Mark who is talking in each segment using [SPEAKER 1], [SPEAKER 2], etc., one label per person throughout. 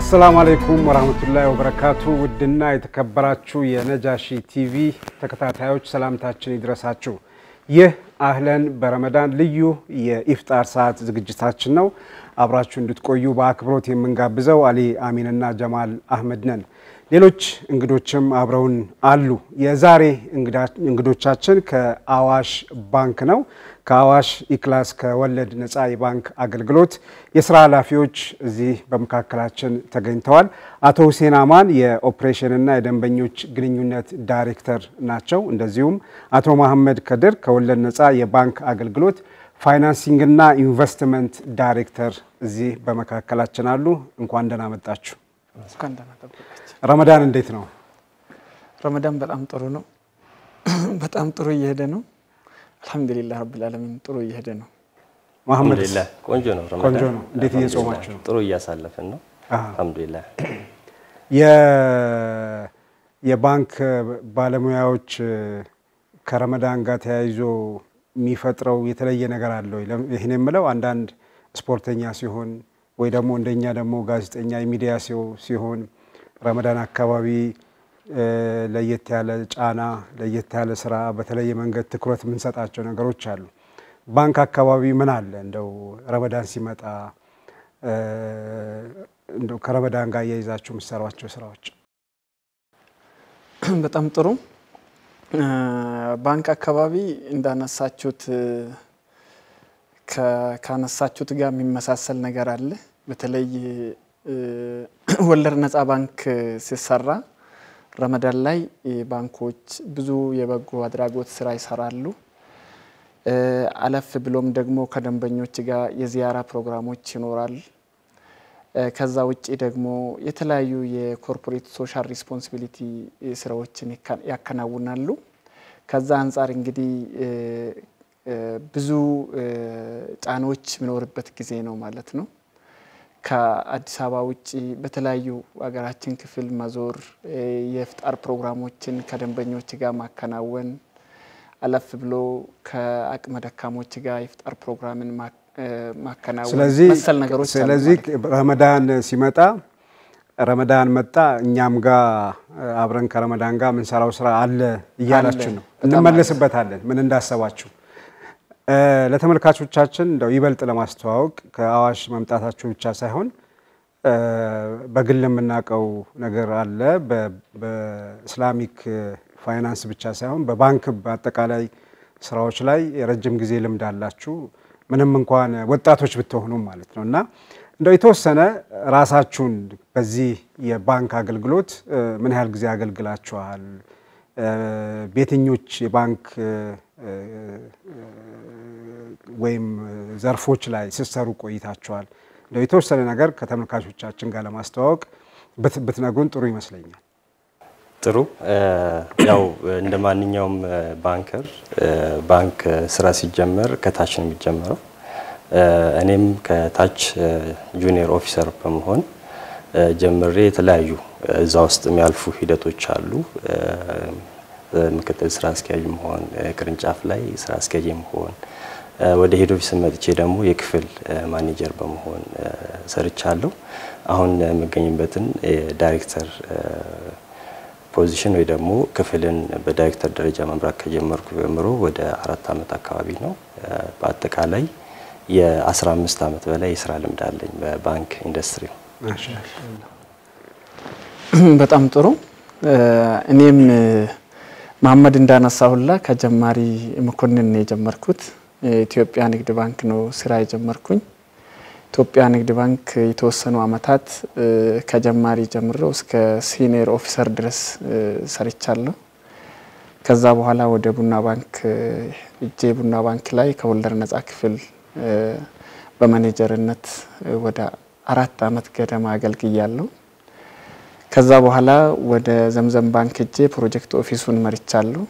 [SPEAKER 1] السلام عليكم ورحمة الله وبركاته ودنا يتكبراتشو የነጃሺ ቲቪ ተከታታዮች ሰላምታችን ይድረሳችሁ ይህ አህለን በረመዳን ልዩ የኢፍጣር ሰዓት ዝግጅታችን ነው አብራችሁ እንድትቆዩ በአክብሮት የምንጋብዘው አሊ አሚንና ጀማል አህመድ ነን ሌሎች እንግዶችም አብረውን አሉ የዛሬ እንግዶቻችን ከአዋሽ ባንክ ነው ከአዋሽ ኢክላስ ከወለድ ነፃ የባንክ አገልግሎት የሥራ ኃላፊዎች እዚህ በመካከላችን ተገኝተዋል አቶ ሁሴን አማን የኦፕሬሽን እና የደንበኞች ግንኙነት ዳይሬክተር ናቸው እንደዚሁም አቶ መሐመድ ከድር ከወለድ ነፃ የባንክ አገልግሎት ፋይናንሲንግ እና ኢንቨስትመንት ዳይሬክተር እዚህ በመካከላችን አሉ እንኳን ደህና መጣችሁ
[SPEAKER 2] እንኳን ደህና ተባላችሁ
[SPEAKER 1] ረመዳን እንዴት ነው
[SPEAKER 2] ረመዳን በጣም ጥሩ ነው በጣም ጥሩ እየሄደ ነው አልহামዱሊላህ ረብል ዓለሚን ጥሩ እየሄደ ነው
[SPEAKER 1] መሐመድ
[SPEAKER 3] ቆንጆ ነው ረመዳን
[SPEAKER 1] ቆንጆ ነው እንዴት እየጾማችሁ ነው
[SPEAKER 3] ጥሩ እያሳለፈን ነው አልহামዱሊላህ
[SPEAKER 1] የባንክ ባለሙያዎች ከረመዳን ጋር ተያይዞ የሚፈጥረው የተለየ ነገር አለው ይሄን የምለው አንዳንድ ስፖርተኛ ሲሆን ወይ ደግሞ እንደኛ ደግሞ ጋዜጠኛ ሚዲያ ሲሆን ረመዳን አካባቢ ለየት ያለ ጫና ለየት ያለ ስራ በተለየ መንገድ ትኩረት ምንሰጣቸው ነገሮች አሉ ባንክ አካባቢ ምን አለ እንደው ረመዳን ሲመጣ እንደው ከረመዳን ጋር ያይዛችሁ ምሰራዋቸው ስራዎች
[SPEAKER 2] በጣም ጥሩ ባንክ አካባቢ እንዳነሳችሁት ካነሳችሁት ጋር የሚመሳሰል ነገር አለ በተለይ ወለድ ነፃ ባንክ ሲሰራ ረመዳን ላይ ባንኮች ብዙ የበጎ አድራጎት ስራ ይሰራሉ አለፍ ብሎም ደግሞ ከደንበኞች ጋር የዚያራ ፕሮግራሞች ይኖራል ከዛ ውጪ ደግሞ የተለያዩ የኮርፖሬት ሶሻል ሪስፖንሲቢሊቲ ስራዎችን ያከናውናሉ ከዛ አንፃር እንግዲህ ብዙ ጫናዎች የሚኖርበት ጊዜ ነው ማለት ነው ከአዲስ አበባ ውጪ በተለያዩ ሀገራችን ክፍል ማዞር የፍጣር ፕሮግራሞችን ከደንበኞች ጋር ማከናወን አለፍ ብሎ ከአቅመ ደካሞች ጋር የፍጣር ፕሮግራምን ማከናወን መሰል ነገሮች
[SPEAKER 1] ስለዚህ ረመዳን ሲመጣ ረመዳን መጣ እኛም ጋር አብረን ከረመዳን ጋር ምን ሰራው ስራ አለ ይያላችሁ ነው እንመለስበታለን ምን እንዳሰባችሁ ለተመልካቾቻችን እንደው ይበልጥ ለማስተዋወቅ ከአዋሽ መምጣታችሁ ብቻ ሳይሆን በግል የምናቀው ነገር አለ በእስላሚክ ፋይናንስ ብቻ ሳይሆን በባንክ በአጠቃላይ ስራዎች ላይ የረጅም ጊዜ ልምድ አላችሁ ምንም እንኳን ወጣቶች ብትሆኑ ማለት ነውና እንደው የተወሰነ ራሳችሁን በዚህ የባንክ አገልግሎት ምን ያህል ጊዜ አገልግላችኋል ቤተኞች የባንክ ወይም ዘርፎች ላይ ሲሰሩ ቆይታችኋል እንደው የተወሰነ ነገር ከተመልካቾቻችን ጋር ለማስተዋወቅ ብትነግሩን ጥሩ ይመስለኛል
[SPEAKER 3] ጥሩ ያው እንደማንኛውም ባንከር ባንክ ስራ ሲጀመር ከታች ነው የሚጀምረው እኔም ከታች ጁኒየር ኦፊሰር በመሆን ጀምሬ የተለያዩ እዛ ውስጥ የሚያልፉ ሂደቶች አሉ ምክትል ስራ አስኪያጅ መሆን ቅርንጫፍ ላይ ስራ አስኪያጅ መሆን ወደ ሄድ ኦፊስ መጥቼ ደግሞ የክፍል ማኔጀር በመሆን ሰርቻለሁ አሁን የምገኝበትን ዳይሬክተር ፖዚሽን ወይ ደግሞ ክፍልን በዳይሬክተር ደረጃ መምራት ከጀመርኩ ጀምሮ ወደ 4 አመት አካባቢ ነው በአጠቃላይ የ15 አመት በላይ የስራ ልምድ አለኝ በባንክ ኢንዱስትሪ
[SPEAKER 1] ማሻአላህ
[SPEAKER 2] በጣም ጥሩ እኔም መሐመድ እንዳነሳውላ ከጀማሪ መኮንን ነው የጀመርኩት ኢትዮጵያ ንግድ ባንክ ነው ስራ የጀመርኩኝ ኢትዮጵያ ንግድ ባንክ የተወሰኑ አመታት ከጀማሪ ጀምሮ እስከ ሲኒየር ኦፊሰር ድረስ ሰርቻለሁ ከዛ በኋላ ወደ ቡና ባንክ ቡና ባንክ ላይ ከወለድ ነፃ ክፍል በማኔጀርነት ወደ 4 አመት ገደማ አገልግያለሁ ከዛ በኋላ ወደ ዘምዘም ባንክ ፕሮጀክት ኦፊሱን መርቻለሁ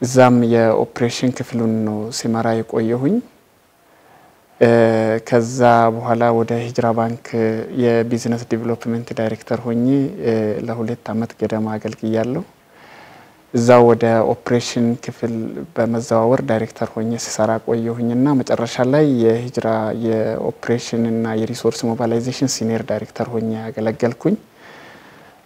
[SPEAKER 2] እዛም የኦፕሬሽን ክፍሉን ነው ሲመራ የቆየሁኝ ከዛ በኋላ ወደ ሂጅራ ባንክ የቢዝነስ ዲቨሎፕመንት ዳይሬክተር ሆኜ ለ2 አመት ገደማ አገልግያለሁ እዛው ወደ ኦፕሬሽን ክፍል በመዘዋወር ዳይሬክተር ሆኜ ሲሰራ ቆየሁኝና መጨረሻ ላይ የሂጅራ የኦፕሬሽን እና የሪሶርስ ሞቢላይዜሽን ሲኒየር ዳይሬክተር ሆኜ ያገለገልኩኝ።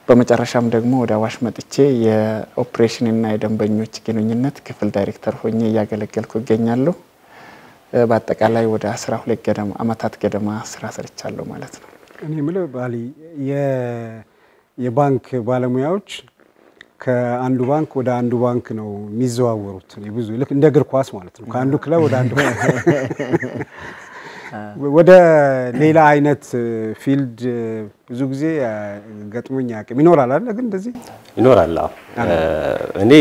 [SPEAKER 2] በመጨረሻም ደግሞ ወደ አዋሽ መጥቼ የኦፕሬሽን እና የደንበኞች ግንኙነት ክፍል ዳይሬክተር ሆኜ ያገለገልኩ እገኛለሁ። በአጠቃላይ ወደ 12 ገደማ አመታት ገደማ ስራ ሰርቻለሁ ማለት ነው።
[SPEAKER 1] እኔ ምለው ባሊ የባንክ ባለሙያዎች ከአንዱ ባንክ ወደ አንዱ ባንክ ነው የሚዘዋወሩት። ብዙ ልክ እንደ እግር ኳስ ማለት ነው። ከአንዱ ክለብ ወደ አንዱ ወደ ሌላ አይነት ፊልድ ብዙ ጊዜ ገጥሞኝ ያውቃል። ይኖራል አይደል? ግን እንደዚህ
[SPEAKER 3] ይኖራል። እኔ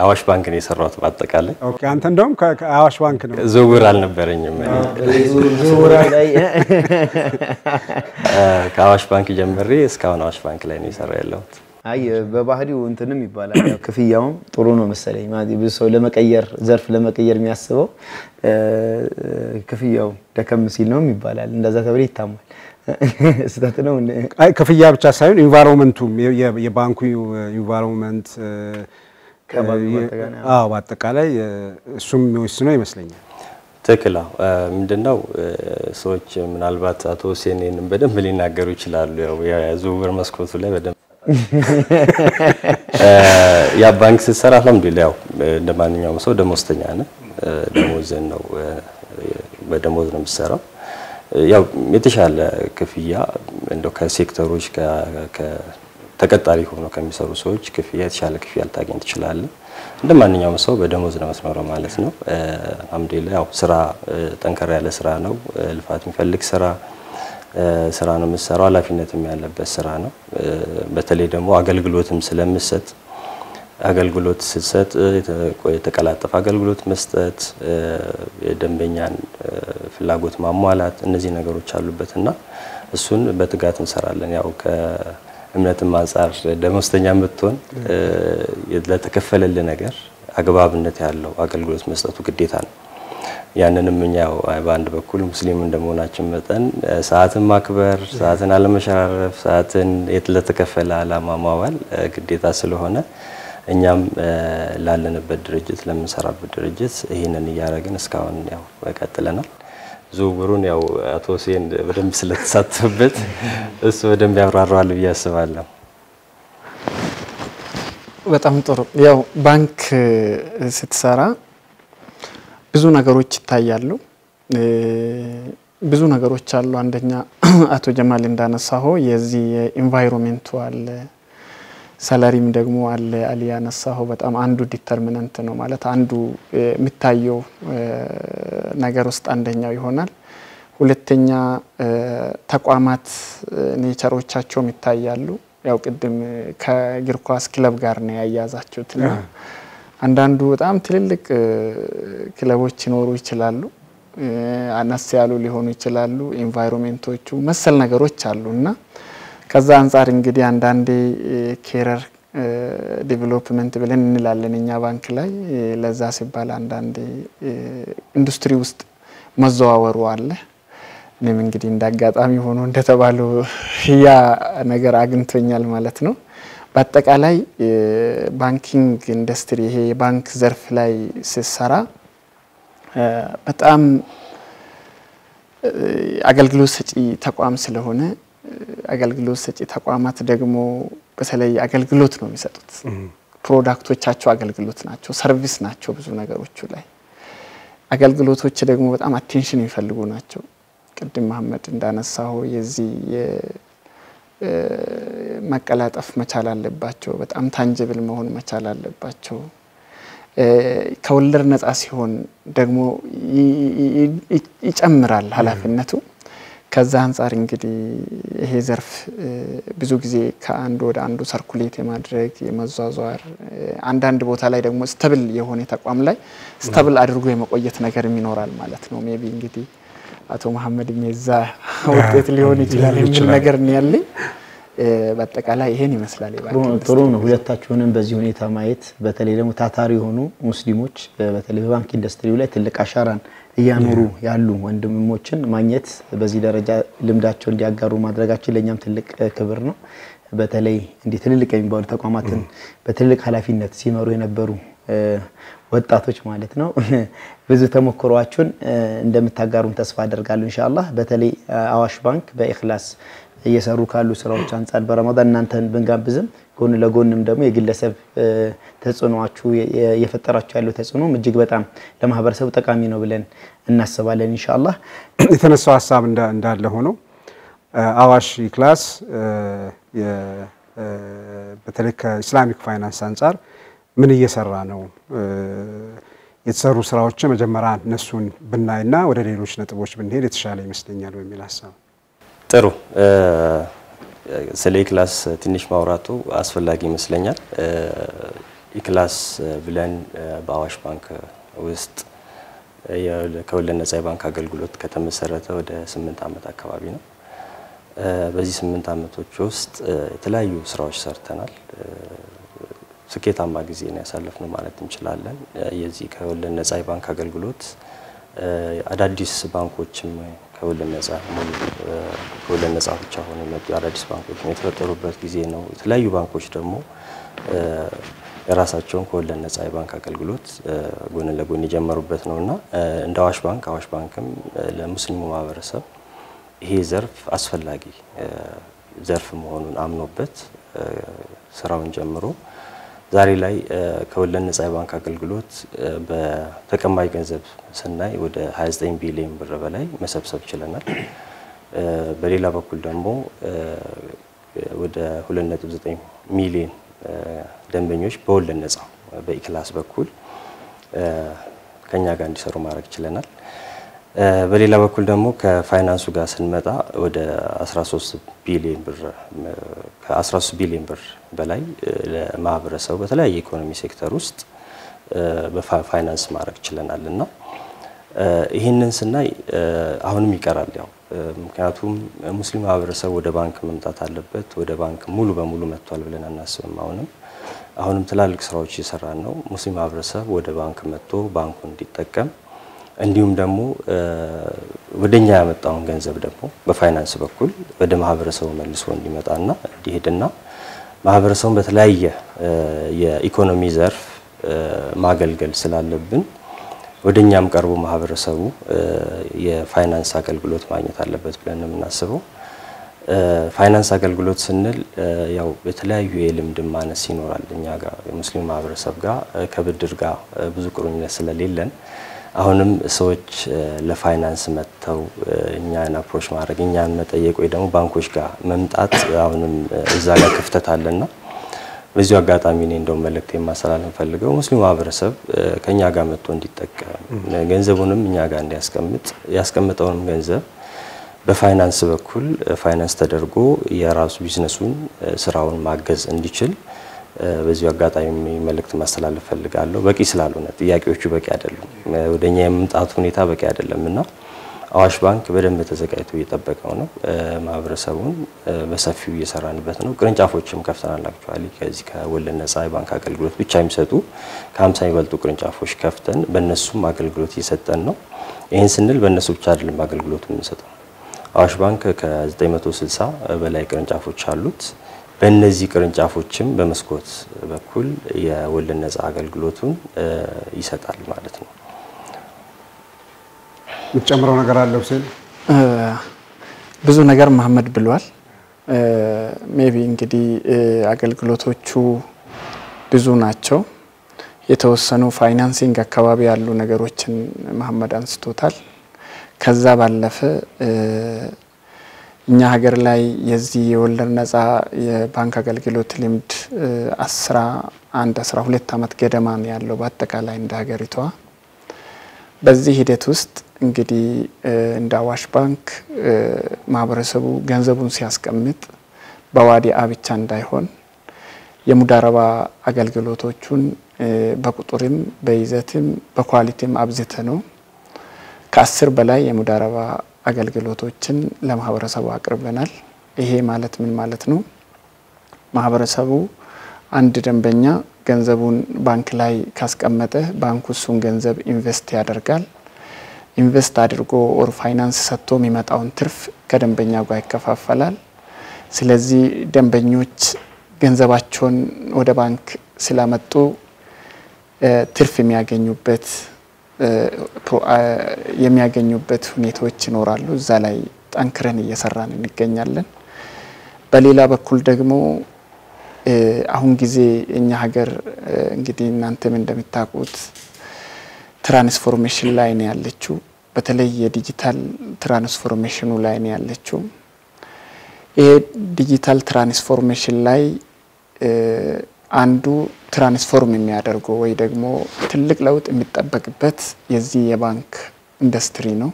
[SPEAKER 3] አዋሽ ባንክ ነው የሰራሁት በአጠቃላይ።
[SPEAKER 1] ኦኬ፣ አንተ እንደውም ከአዋሽ ባንክ ነው።
[SPEAKER 3] ዝውውር አልነበረኝም እኔ።
[SPEAKER 4] ዝውውር ላይ
[SPEAKER 3] ከአዋሽ ባንክ ጀምሬ እስካሁን አዋሽ ባንክ ላይ ነው የሰራው ያለሁት።
[SPEAKER 4] አይ በባህሪው እንትንም ይባላል ያው ክፍያውም ጥሩ ነው መሰለኝ ማለት ብዙ ሰው ለመቀየር ዘርፍ ለመቀየር የሚያስበው ክፍያው ደከም ሲል ነው ይባላል። እንደዛ ተብሎ ይታማል። ስህተት ነው።
[SPEAKER 1] አይ ክፍያ ብቻ ሳይሆን ኢንቫይሮንመንቱም የባንኩ ኢንቫይሮንመንት በአጠቃላይ እሱም የሚወስነው ይመስለኛል።
[SPEAKER 3] ትክክል። ምንድነው ሰዎች ምናልባት አቶ ሁሴንን በደንብ ሊናገሩ ይችላሉ። ያው የዝውውር መስኮቱ ላይ በደንብ ያ ባንክ ሲሰራ አልሐምዱሊላህ ያው እንደማንኛውም ሰው ደሞዝተኛ ነህ። ደሞዝን ነው በደሞዝ ነው የምትሰራው። ያው የተሻለ ክፍያ እንደው ከሴክተሮች ከተቀጣሪ ሆኖ ከሚሰሩ ሰዎች ክፍያ የተሻለ ክፍያ ልታገኝ ትችላለህ። እንደማንኛውም ሰው በደሞዝ ነው የምትኖረው ማለት ነው። አልሐምዱሊላህ ያው ስራ ጠንከር ያለ ስራ ነው። ልፋት የሚፈልግ ስራ ነው የምትሰራው። ኃላፊነትም ያለበት ስራ ነው። በተለይ ደግሞ አገልግሎትም ስለምሰጥ አገልግሎት ስትሰጥ የተቀላጠፈ አገልግሎት መስጠት፣ የደንበኛን ፍላጎት ማሟላት እነዚህ ነገሮች አሉበትና እሱን በትጋት እንሰራለን። ያው ከእምነትም አንፃር ደሞዝተኛ ብትሆን ለተከፈለልህ ነገር አግባብነት ያለው አገልግሎት መስጠቱ ግዴታ ነው። ያንንም እኛው በአንድ በኩል ሙስሊም እንደመሆናችን መጠን ሰዓትን ማክበር፣ ሰዓትን አለመሸራረፍ፣ ሰዓትን ለተከፈለ ዓላማ ማዋል ግዴታ ስለሆነ እኛም ላለንበት ድርጅት ለምንሰራበት ድርጅት ይሄንን እያደረግን እስካሁን ያው ቀጥለናል። ዝውውሩን ያው አቶ ሁሴን በደንብ ስለተሳተፈበት እሱ በደንብ ያብራራዋል ብዬ አስባለሁ።
[SPEAKER 2] በጣም ጥሩ። ያው ባንክ ስትሰራ ብዙ ነገሮች ይታያሉ። ብዙ ነገሮች አሉ። አንደኛ አቶ ጀማል እንዳነሳው የዚህ የኢንቫይሮንመንቱ አለ፣ ሰላሪም ደግሞ አለ። አሊ ያነሳው በጣም አንዱ ዲተርሚናንት ነው ማለት አንዱ የሚታየው ነገር ውስጥ አንደኛው ይሆናል። ሁለተኛ ተቋማት ኔቸሮቻቸው ይታያሉ። ያው ቅድም ከእግር ኳስ ክለብ ጋር ነው ያያዛችሁትና አንዳንዱ በጣም ትልልቅ ክለቦች ይኖሩ ይችላሉ፣ አነስ ያሉ ሊሆኑ ይችላሉ። ኢንቫይሮንመንቶቹ መሰል ነገሮች አሉና ከዛ አንፃር እንግዲህ አንዳንዴ ኬረር ዴቨሎፕመንት ብለን እንላለን እኛ ባንክ ላይ። ለዛ ሲባል አንዳንዴ ኢንዱስትሪ ውስጥ መዘዋወሩ አለ። እኔም እንግዲህ እንዳጋጣሚ ሆኖ እንደተባለው ያ ነገር አግኝቶኛል ማለት ነው። በአጠቃላይ ባንኪንግ ኢንዱስትሪ ይሄ የባንክ ዘርፍ ላይ ሲሰራ በጣም አገልግሎት ሰጪ ተቋም ስለሆነ አገልግሎት ሰጪ ተቋማት ደግሞ በተለይ አገልግሎት ነው የሚሰጡት። ፕሮዳክቶቻቸው አገልግሎት ናቸው፣ ሰርቪስ ናቸው። ብዙ ነገሮቹ ላይ አገልግሎቶች ደግሞ በጣም አቴንሽን የሚፈልጉ ናቸው። ቅድም መሐመድ እንዳነሳው የዚህ መቀላጠፍ መቻል አለባቸው። በጣም ታንጅብል መሆን መቻል አለባቸው። ከወለድ ነፃ ሲሆን ደግሞ ይጨምራል ኃላፊነቱ። ከዛ አንፃር እንግዲህ ይሄ ዘርፍ ብዙ ጊዜ ከአንዱ ወደ አንዱ ሰርኩሌት የማድረግ የመዟዟር አንዳንድ ቦታ ላይ ደግሞ ስታብል የሆነ ተቋም ላይ ስታብል አድርጎ የመቆየት ነገር ይኖራል ማለት ነው። ሜቢ እንግዲህ አቶ መሐመድ የዛ ውጤት ሊሆን ይችላል የሚል ነገር ነው ያለኝ። በአጠቃላይ ይሄን ይመስላል።
[SPEAKER 4] ጥሩ ነው ሁለታችሁንም በዚህ ሁኔታ ማየት። በተለይ ደግሞ ታታሪ የሆኑ ሙስሊሞች በተለይ በባንክ ኢንዱስትሪው ላይ ትልቅ አሻራን እያኖሩ ያሉ ወንድሞችን ማግኘት፣ በዚህ ደረጃ ልምዳቸው እንዲያጋሩ ማድረጋችን ለኛም ትልቅ ክብር ነው። በተለይ እንደ ትልልቅ የሚባሉ ተቋማትን በትልልቅ ኃላፊነት ሲመሩ የነበሩ ወጣቶች ማለት ነው ብዙ ተሞክሯችሁን እንደምታጋሩን ተስፋ አደርጋለሁ ኢንሻአላህ በተለይ አዋሽ ባንክ በኢኽላስ እየሰሩ ካሉ ስራዎች አንፃር በረመዳን እናንተን ብንጋብዝም ጎን ለጎንም ደግሞ የግለሰብ ተጽዕኖአችሁ የፈጠራችሁ ያለው ተጽዕኖ እጅግ በጣም ለማህበረሰቡ ጠቃሚ ነው ብለን እናስባለን ኢንሻአላህ
[SPEAKER 1] የተነሳው ሐሳብ እንዳለ ሆኖ አዋሽ ኢኽላስ በተለይ ከኢስላሚክ ፋይናንስ አንፃር ምን እየሰራ ነው የተሰሩ ስራዎች መጀመሪያ እነሱን ብናይና ወደ ሌሎች ነጥቦች ብንሄድ የተሻለ ይመስለኛል በሚል ሐሳብ
[SPEAKER 3] ጥሩ ስለ ኢኽላስ ትንሽ ማውራቱ አስፈላጊ ይመስለኛል ኢኽላስ ብለን በአዋሽ ባንክ ውስጥ ከወለድ ነፃ የባንክ አገልግሎት ከተመሰረተ ወደ 8 ዓመት አካባቢ ነው በዚህ 8 ዓመቶች ውስጥ የተለያዩ ስራዎች ሰርተናል ስኬታማ ጊዜ ነው ያሳለፍነው ማለት እንችላለን የዚህ ከወለድ ነፃ የባንክ አገልግሎት አዳዲስ ባንኮችም ከወለድ ነፃ ከወለድ ነፃ ብቻ ሆነው የመጡ አዳዲስ ባንኮች የተፈጠሩበት ጊዜ ነው የተለያዩ ባንኮች ደግሞ የራሳቸውን ከወለድ ነፃ የባንክ አገልግሎት ጎን ለጎን የጀመሩበት ነውና እንደ አዋሽ ባንክም ለሙስሊሙ ማህበረሰብ ይሄ ዘርፍ አስፈላጊ ዘርፍ መሆኑን አምኖበት ስራውን ጀምሮ ዛሬ ላይ ከወለድ ነፃ የባንክ አገልግሎት በተቀማጭ ገንዘብ ስናይ ወደ 29 ቢሊዮን ብር በላይ መሰብሰብ ችለናል በሌላ በኩል ደግሞ ወደ 2.9 ሚሊዮን ደንበኞች በወለድ ነፃ በኢኽላስ በኩል ከኛ ጋር እንዲሰሩ ማድረግ ችለናል በሌላ በኩል ደግሞ ከፋይናንሱ ጋር ስንመጣ ወደ 13 ቢሊዮን ብር በላይ ለማህበረሰቡ በተለያየ ኢኮኖሚ ሴክተር ውስጥ በፋይናንስ ማድረግ ችለናልና ይሄንን ስናይ አሁንም ይቀራል ያው ምክንያቱም ሙስሊም ማህበረሰብ ወደ ባንክ መምጣት አለበት ወደ ባንክ ሙሉ በሙሉ መጥቷል ብለን አናስብም አሁንም ትላልቅ ስራዎች እየሰራን ነው ሙስሊም ማህበረሰብ ወደ ባንክ መጥቶ ባንኩን እንዲጠቀም እንዲሁም ደግሞ ወደኛ ያመጣውን ገንዘብ ደግሞ በፋይናንስ በኩል ወደ ማህበረሰቡ መልሶ እንዲመጣና እንዲሄድና ማህበረሰቡን በተለያየ የኢኮኖሚ ዘርፍ ማገልገል ስላለብን ወደኛም ቀርቦ ማህበረሰቡ የፋይናንስ አገልግሎት ማግኘት አለበት ብለን እናስበው ፋይናንስ አገልግሎት ስንል ያው በተለያዩ የልምድ ማነስ ይኖራል እኛ ጋር የሙስሊም ማህበረሰብ ጋር ከብድር ጋር ብዙ ቁርኝነት ስለሌለን አሁንም ሰዎች ለፋይናንስ መጥተው እኛን አፕሮች ማድረግ እኛን መጠየቅ ወይ ደግሞ ባንኮች ጋር መምጣት አሁንም እዛ ጋር ክፍተት አለና በዚሁ አጋጣሚ ነው እንደው መልእክት የማስተላለፍ ፈልገው ሙስሊም ማህበረሰብ ከኛ ጋር መጥቶ እንዲጠቀም ገንዘቡንም እኛ ጋር እንዲያስቀምጥ ያስቀምጠውን ገንዘብ በፋይናንስ በኩል ፋይናንስ ተደርጎ የራሱ ቢዝነሱን ስራውን ማገዝ እንዲችል በዚሁ አጋጣሚ መልእክት ማስተላለፍ ፈልጋለሁ በቂ ስላልሆነ ጥያቄዎቹ በቂ አይደሉም ወደኛ የመምጣት ሁኔታ በቂ አይደለምና አዋሽ ባንክ በደንብ ተዘጋጅቶ እየጠበቀው ነው ማህበረሰቡን በሰፊው እየሰራንበት ነው ቅርንጫፎችም ከፍተናል አክቹአሊ ከዚህ ከወለድ ነፃ የባንክ አገልግሎት ብቻ የሚሰጡ ከ50 ይበልጡ ቅርንጫፎች ከፍተን በእነሱም አገልግሎት እየሰጠን ነው ይሄን ስንል በእነሱ ብቻ አይደለም አገልግሎት የምንሰጠው አዋሽ ባንክ ከ960 በላይ ቅርንጫፎች አሉት በእነዚህ ቅርንጫፎችም በመስኮት በኩል የወለድ ነፃ አገልግሎቱን ይሰጣል ማለት ነው
[SPEAKER 1] ምትጨምረው ነገር አለ ሁሴን
[SPEAKER 2] ብዙ ነገር መሐመድ ብሏል ሜቢ እንግዲህ አገልግሎቶቹ ብዙ ናቸው የተወሰኑ ፋይናንሲንግ አካባቢ ያሉ ነገሮችን መሐመድ አንስቶታል ከዛ ባለፈ እኛ ሀገር ላይ የዚህ የወለድ ነፃ የባንክ አገልግሎት ልምድ 12 አመት ገደማ ነው ያለው በአጠቃላይ እንደ ሀገሪቷ በዚህ ሂደት ውስጥ እንግዲህ እንደ አዋሽ ባንክ ማህበረሰቡ ገንዘቡን ሲያስቀምጥ በዋዲአ ብቻ እንዳይሆን የሙዳረባ አገልግሎቶቹን በቁጥርም በይዘትም በኳሊቲም አብዝተነው ከ10 በላይ የሙዳረባ አገልግሎቶችን ለማህበረሰቡ አቅርበናል ይሄ ማለት ምን ማለት ነው ማህበረሰቡ አንድ ደንበኛ ገንዘቡን ባንክ ላይ ካስቀመጠ ባንኩ እሱን ገንዘብ ኢንቨስት ያደርጋል ኢንቨስት አድርጎ ኦር ፋይናንስ ሰጥቶ የሚመጣውን ትርፍ ከደንበኛው ጋር ይከፋፈላል ስለዚህ ደንበኞች ገንዘባቸውን ወደ ባንክ ስላመጡ ትርፍ የሚያገኙበት ሁኔታዎች ይኖራሉ። እዛ ላይ ጠንክረን እየሰራን እንገኛለን። በሌላ በኩል ደግሞ አሁን ጊዜ እኛ ሀገር እንግዲህ እናንተም እንደምታውቁት ትራንስፎርሜሽን ላይ ነው ያለችው። በተለይ የዲጂታል ትራንስፎርሜሽኑ ላይ ነው ያለችው። ይሄ ዲጂታል ትራንስፎርሜሽን ላይ አንዱ ትራንስፎርም የሚያደርገው ወይ ደግሞ ትልቅ ለውጥ የሚጠበቅበት የዚህ የባንክ ኢንዱስትሪ ነው።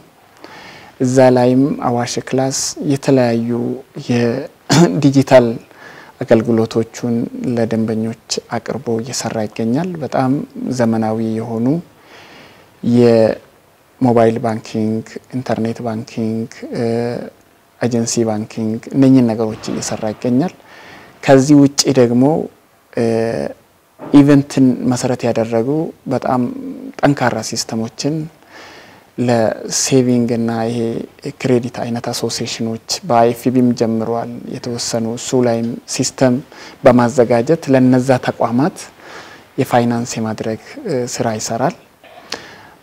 [SPEAKER 2] እዛ ላይም አዋሽ ክላስ የተለያዩ የዲጂታል አገልግሎቶቹን ለደንበኞች አቅርቦ እየሰራ ይገኛል። በጣም ዘመናዊ የሆኑ የሞባይል ባንኪንግ፣ ኢንተርኔት ባንኪንግ፣ ኤጀንሲ ባንኪንግ እነኚህን ነገሮች እየሰራ ይገኛል። ከዚህ ውጪ ደግሞ ኢቨንትን መሰረት ያደረጉ በጣም ጠንካራ ሲስተሞችን ለሴቪንግ እና ይሄ ክሬዲት አይነት አሶሲዬሽኖች በአይኤፍቢም ጀምሯል የተወሰኑ እሱ ላይም ሲስተም በማዘጋጀት ለነዛ ተቋማት የፋይናንስ የማድረግ ስራ ይሰራል።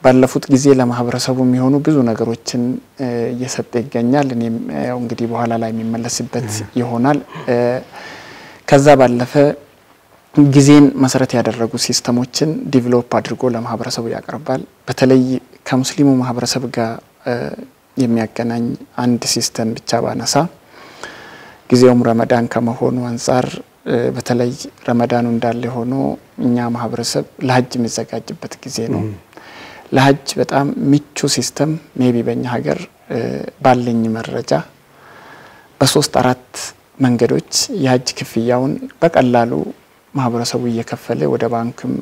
[SPEAKER 2] ባለፉት ጊዜ ለማህበረሰቡ የሚሆኑ ብዙ ነገሮችን እየሰጠ ይገኛል። እኔም ያው እንግዲህ በኋላ ላይ የሚመለስበት ይሆናል። ከዛ ባለፈ ጊዜን መሰረት ያደረጉ ሲስተሞችን ዲቨሎፕ አድርጎ ለማህበረሰቡ ያቀርባል። በተለይ ከሙስሊሙ ማህበረሰብ ጋር የሚያገናኝ አንድ ሲስተም ብቻ ባነሳ ጊዜውም ረመዳን ከመሆኑ አንፃር በተለይ ረመዳኑ እንዳለ ሆኖ እኛ ማህበረሰብ ለሐጅ የሚዘጋጅበት ጊዜ ነው። ለሐጅ በጣም ምቹ ሲስተም ሜቢ በእኛ ሀገር ባለኝ መረጃ በ3-4 መንገዶች የሐጅ ክፍያውን በቀላሉ ማህበረሰቡ እየከፈለ ወደ ባንክም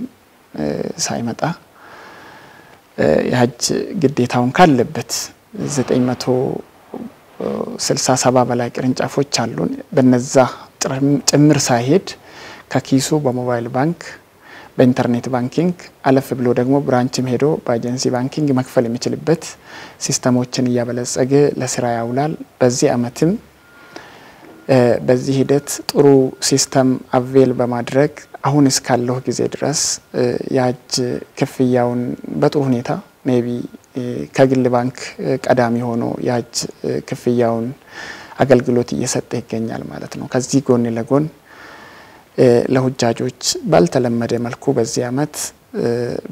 [SPEAKER 2] ሳይመጣ የሐጅ ግዴታውን ካለበት 967 በላይ ቅርንጫፎች አሉን። በነዛ ጭምር ሳይሄድ ከኪሱ በሞባይል ባንክ በኢንተርኔት ባንኪንግ አለፍ ብሎ ደግሞ ብራንችም ሄዶ በኤጀንሲ ባንኪንግ መክፈል የሚችልበት ሲስተሞችን እያበለጸገ ለስራ ያውላል። በዚህ አመትም በዚህ ሂደት ጥሩ ሲስተም አቬል በማድረግ አሁን እስካለው ጊዜ ድረስ የሐጅ ክፍያውን በጥሩ ሁኔታ ሜቢ ከግል ባንክ ቀዳሚ ሆኖ የሐጅ ክፍያውን አገልግሎት እየሰጠ ይገኛል ማለት ነው። ከዚህ ጎን ለጎን ለሁጃጆች ባልተለመደ መልኩ በዚህ አመት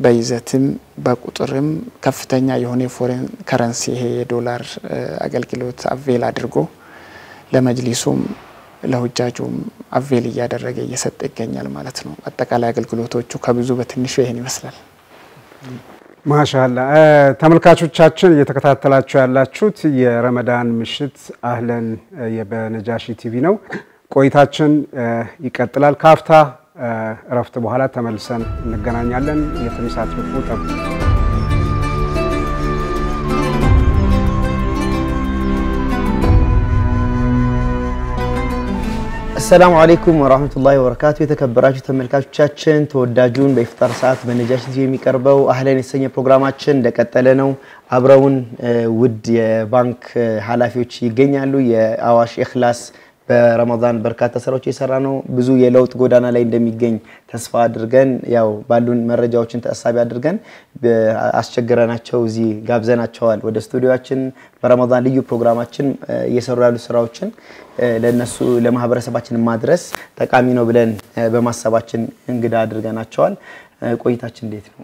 [SPEAKER 2] በይዘትም በቁጥርም ከፍተኛ የሆነ ፎሬን ከረንሲ ይሄ የዶላር አገልግሎት አቬል አድርጎ ለመጅሊሱም ለሁጃጁም አቬል እያደረገ እየሰጠ ይገኛል ማለት ነው። አጠቃላይ አገልግሎቶቹ ከብዙ በትንሹ ይሄን ይመስላል።
[SPEAKER 1] ማሻአላ ተመልካቾቻችን እየተከታተላችሁ ያላችሁት የረመዳን ምሽት አህለን በነጃሺ ቲቪ ነው። ቆይታችን ይቀጥላል። ካፍታ እረፍት በኋላ ተመልሰን እንገናኛለን። የተመሳሳቱ ጠብቁ።
[SPEAKER 4] السلام عليكم ورحمة الله وبركاته. የተከበራችሁ ተመልካቾቻችን ተወዳጁን በኢፍጣር ሰዓት በነጃሺ ቲቪ የሚቀርበው አህለን የተሰኘ ፕሮግራማችን እንደቀጠለ ነው። አብረውን ውድ የባንክ ኃላፊዎች ይገኛሉ። የአዋሽ ኢኽላስ በረመዳን በርካታ ስራዎች እየሰራ ነው። ብዙ የለውጥ ጎዳና ላይ እንደሚገኝ ተስፋ አድርገን ያው ባሉን መረጃዎችን ተሳቢ አድርገን አስቸግረናቸው እዚህ ጋብዘናቸዋል ወደ ስቱዲዮአችን። በረመዳን ልዩ ፕሮግራማችን እየሰሩ ያሉ ስራዎችን ለነሱ ለማህበረሰባችን ማድረስ ጠቃሚ ነው ብለን በማሰባችን እንግዳ አድርገናቸዋል። ቆይታችን እንዴት ነው?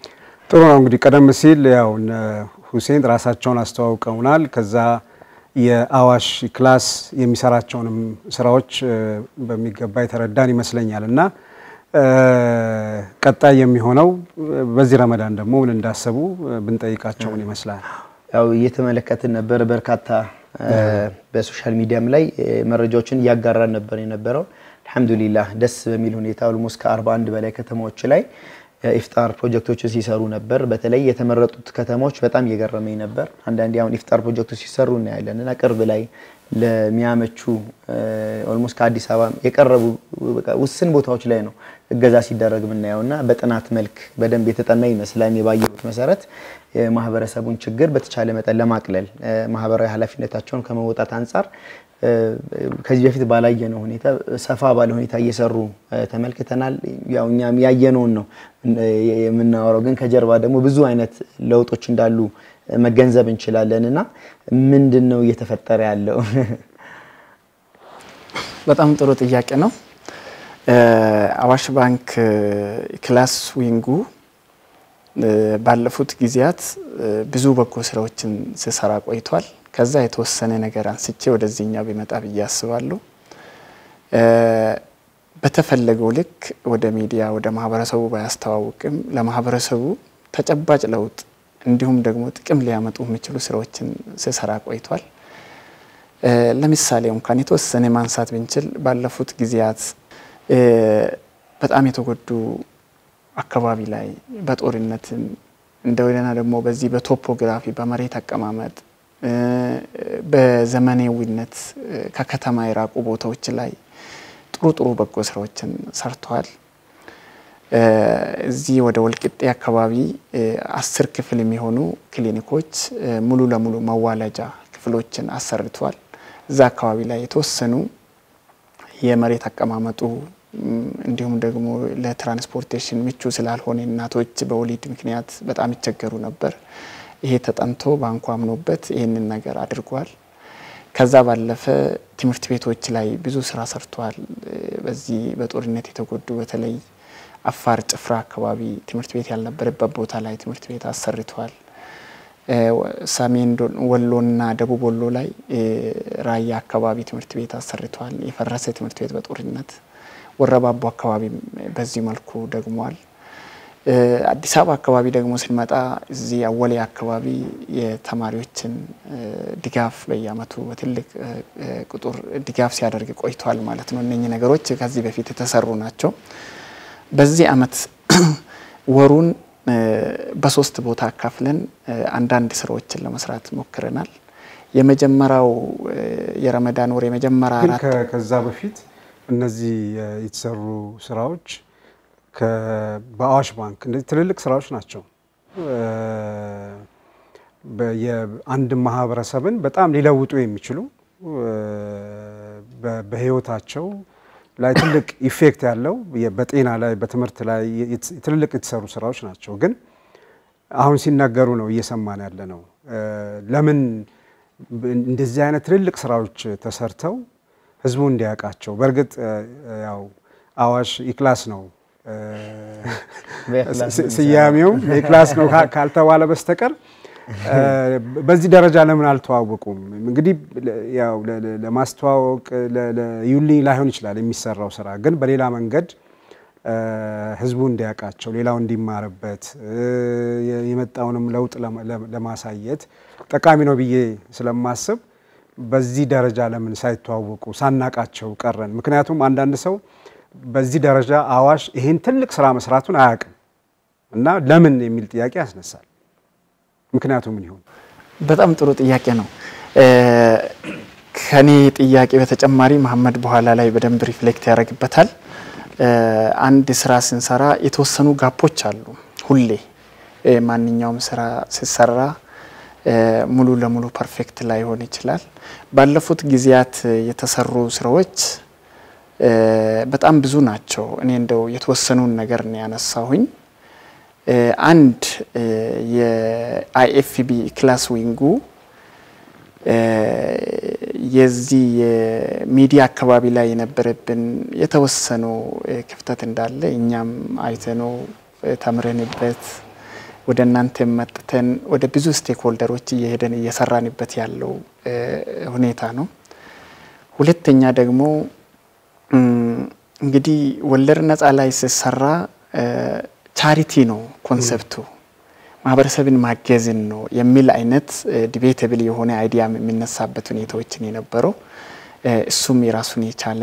[SPEAKER 1] ጥሩ ነው። እንግዲህ ቀደም ሲል ያው ሁሴን ራሳቸውን አስተዋውቀውናል። ከዛ የአዋሽ ክላስ የሚሰራቸውንም ስራዎች በሚገባ የተረዳን ይመስለኛልና ቀጣይ የሚሆነው በዚህ ረመዳን ደግሞ ምን እንዳሰቡ ብንጠይቃቸው ምን ይመስላል?
[SPEAKER 4] ያው እየተመለከትን ነበር። በርካታ በሶሻል ሚዲያም ላይ መረጃዎችን ያጋራን ነበር የነበረው። አልহামዱሊላህ ደስ በሚል ሁኔታ ኦልሞስት ከ41 በላይ ከተማዎች ላይ ኢፍጣር ፕሮጀክቶችን ሲሰሩ ነበር። በተለይ የተመረጡት ከተማዎች በጣም እየገረመኝ ነበር። አንዳንዴ አሁን ኢፍጣር ፕሮጀክቶች ሲሰሩ እናያለንና ቅርብ ላይ ለሚያመቹ ኦልሞስት ከአዲስ አበባ የቀረቡ ውስን ቦታዎች ላይ ነው እገዛ ሲደረግ ምናየውና በጥናት መልክ በደንብ የተጠና ይመስላል የባየሁት መሰረት የማህበረሰቡን ችግር በተቻለ መጠን ለማቅለል ማህበራዊ ኃላፊነታቸውን ከመወጣት አንፃር ከዚህ በፊት ባላየነው ሁኔታ ሰፋ ባለ ሁኔታ እየሰሩ ተመልክተናል። ያው እኛም ያየነው ነው የምናወራው፣ ግን ከጀርባ ደግሞ ብዙ አይነት ለውጦች እንዳሉ መገንዘብ እንችላለንና ምንድነው እየተፈጠረ ያለው?
[SPEAKER 2] በጣም ጥሩ ጥያቄ ነው። አዋሽ ባንክ ክላስ ዊንጉ ባለፉት ጊዜያት ብዙ በጎ ስራዎችን ሲሰራ ቆይቷል። ከዛ የተወሰነ ነገር አንስቼ ወደዚህኛው ቢመጣ ብዬ አስባለሁ። በተፈለገው ልክ ወደ ሚዲያ ወደ ማህበረሰቡ ባያስተዋውቅም ለማህበረሰቡ ተጨባጭ ለውጥ እንዲሁም ደግሞ ጥቅም ሊያመጡ የሚችሉ ስራዎችን ሲሰራ ቆይቷል። ለምሳሌ እንኳን የተወሰነ ማንሳት ብንችል ባለፉት ጊዜያት በጣም የተጎዱ አካባቢ ላይ በጦርነት እንደወደና ደግሞ በዚህ በቶፖግራፊ በመሬት አቀማመጥ በዘመናዊነት ከከተማ የራቁ ቦታዎች ላይ ጥሩ በጎ ስራዎችን ሰርተዋል። እዚህ ወደ ወልቂጤ አካባቢ 10 ክፍል የሚሆኑ ክሊኒኮች ሙሉ ለሙሉ መዋለጃ ክፍሎችን አሰርተዋል። እዛ አካባቢ ላይ የተወሰኑ የመሬት አቀማመጡ እንዲሁም ደግሞ ለትራንስፖርቴሽን ምቹ ስላልሆነ እናቶች በወሊድ ምክንያት በጣም ይቸገሩ ነበር። ይሄ ተጠንቶ ባንኩ አምኖበት ይሄንን ነገር አድርጓል። ከዛ ባለፈ ትምህርት ቤቶች ላይ ብዙ ስራ ሰርቷል። በዚህ በጦርነት የተጎዱ በተለይ አፋር ጭፍራ አካባቢ ትምህርት ቤት ያልነበረበት ቦታ ላይ ትምህርት ቤት አሰርቷል። ሰሜን ወሎና ደቡብ ወሎ ላይ ራያ አካባቢ ትምህርት ቤት አሰርቷል። የፈረሰ ትምህርት ቤት በጦርነት ወረባቦ አካባቢ በዚህ መልኩ ደግሟል። አዲስ አበባ አካባቢ ደግሞ ስንመጣ እዚህ አወሊያ አካባቢ የተማሪዎችን ድጋፍ በየአመቱ በትልቅ ቁጥር ድጋፍ ሲያደርግ ቆይቷል ማለት ነው። እነኚህ ነገሮች ከዚህ በፊት የተሰሩ ናቸው። በዚህ አመት ወሩን በሶስት ቦታ አካፍለን አንዳንድ ስራዎችን ለመስራት ሞክረናል። የመጀመሪያው የረመዳን ወር የመጀመሪያ አራት
[SPEAKER 1] ከዛ በፊት እነዚህ የተሰሩ ስራዎች በአዋሽ ባንክ እንደዚህ ትልልቅ ስራዎች ናቸው። በአንድ ማህበረሰብን በጣም ሊለውጡ የሚችሉ በህይወታቸው ላይ ትልቅ ኢፌክት ያለው በጤና ላይ በትምህርት ላይ ትልልቅ የተሰሩ ስራዎች ናቸው። ግን አሁን ሲናገሩ ነው እየሰማን ያለ ነው። ለምን እንደዚህ አይነት ትልልቅ ስራዎች ተሰርተው ህዝቡ እንዲያውቃቸው? በርግጥ ያው አዋሽ ኢክላስ ነው ስያሜው ኢክላስ ነው ካልተባለ በስተቀር በዚህ ደረጃ ለምን አልተዋወቁም? እንግዲህ ያው ለማስተዋወቅ ለዩሊ ላይሆን ይችላል የሚሰራው ስራ፣ ግን በሌላ መንገድ ህዝቡ እንዲያውቃቸው ሌላው እንዲማርበት የመጣውንም ለውጥ ለማሳየት ጠቃሚ ነው ብዬ ስለማስብ በዚህ ደረጃ ለምን ሳይተዋወቁ ሳናቃቸው ቀረን? ምክንያቱም አንዳንድ ሰው በዚህ ደረጃ አዋሽ ይሄን ትልቅ ስራ መስራቱን አያውቅም እና ለምን የሚል ጥያቄ ያስነሳል። ምክንያቱም ምን ይሆን?
[SPEAKER 2] በጣም ጥሩ ጥያቄ ነው። ከኔ ጥያቄ በተጨማሪ መሐመድ በኋላ ላይ በደንብ ሪፍሌክት ያደርግበታል። አንድ ስራ ስንሰራ የተወሰኑ ጋፖች አሉ። ሁሌ ማንኛውም ስራ ሲሰራ ሙሉ ለሙሉ ፐርፌክት ላይሆን ይችላል። ባለፉት ጊዜያት የተሰሩ ስራዎች በጣም ብዙ ናቸው። እኔ እንደው የተወሰኑን ነገር ነው ያነሳሁኝ። አንድ የአይኤፍቢ ክላስ ዊንጉ የዚህ የሚዲያ አካባቢ ላይ የነበረብን የተወሰኑ ክፍተት እንዳለ እኛም አይተነው ተምረንበት ወደ እናንተ መጥተን ወደ ብዙ ስቴክሆልደሮች እየሄደን እየሰራንበት ያለው ሁኔታ ነው። ሁለተኛ ደግሞ እንግዲህ ወለድ ነፃ ላይ ሲሰራ ቻሪቲ ነው ኮንሰፕቱ፣ ማህበረሰብን ማገዝን ነው የሚል አይነት ዲቤተብል የሆነ አይዲያ የሚነሳበት ሁኔታዎችን የነበረው እሱም የራሱን የቻለ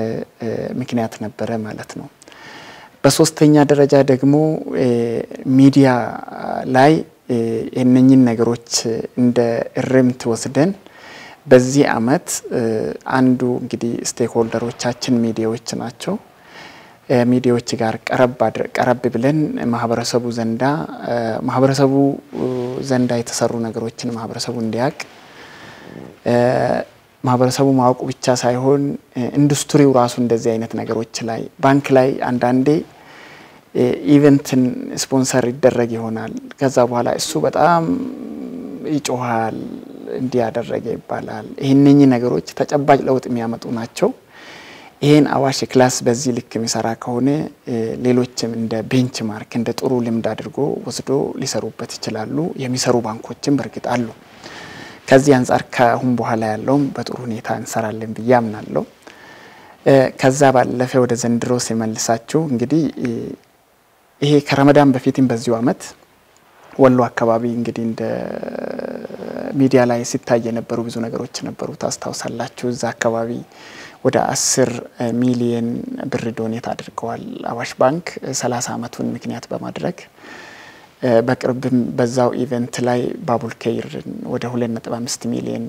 [SPEAKER 2] ምክንያት ነበረ ማለት ነው። በሶስተኛ ደረጃ ደግሞ ሚዲያ ላይ እነኚህን ነገሮች እንደ እርምት ወስደን በዚህ አመት አንዱ እንግዲህ ስቴክሆልደሮቻችን ሚዲያዎች ናቸው ሚዲያዎች ጋር ቀረብ ብለን ማህበረሰቡ ዘንዳ የተሰሩ ነገሮችን ማህበረሰቡ እንዲያቅ ማህበረሰቡ ማወቁ ብቻ ሳይሆን ኢንዱስትሪው ራሱ እንደዚህ አይነት ነገሮች ላይ ባንክ ላይ አንዳንዴ ኢቨንትን ስፖንሰር ይደረግ ይሆናል ከዛ በኋላ እሱ በጣም ይጮሃል እንዲያደረገ ይባላል ይሄንኝ ነገሮች ተጨባጭ ለውጥ የሚያመጡ ናቸው ይሄን አዋሽ ክላስ በዚህ ልክ የሚሰራ ከሆነ ሌሎችም እንደ ቤንችማርክ እንደ ጥሩ ልምድ አድርጎ ወስዶ ሊሰሩበት ይችላሉ የሚሰሩ ባንኮችም በርግጥ አሉ ከዚህ አንፃር ከአሁን በኋላ ያለው በጥሩ ሁኔታ እንሰራለን በያምናለሁ ከዛ ባለፈ ወደ ዘንድሮ ሲመልሳችሁ እንግዲህ ይሄ ከረመዳን በፊትም በዚሁ አመት ወሎ አካባቢ እንግዲህ እንደ ሚዲያ ላይ ሲታይ የነበሩ ብዙ ነገሮች ነበሩ ታስታውሳላችሁ እዛ አካባቢ ወደ 10 ሚሊዮን ብር ዶኔት አድርገዋል አዋሽ ባንክ 30 አመቱን ምክንያት በማድረግ በቅርብም በዛው ኢቨንት ላይ ባቡል ከይር ወደ 2.5 ሚሊዮን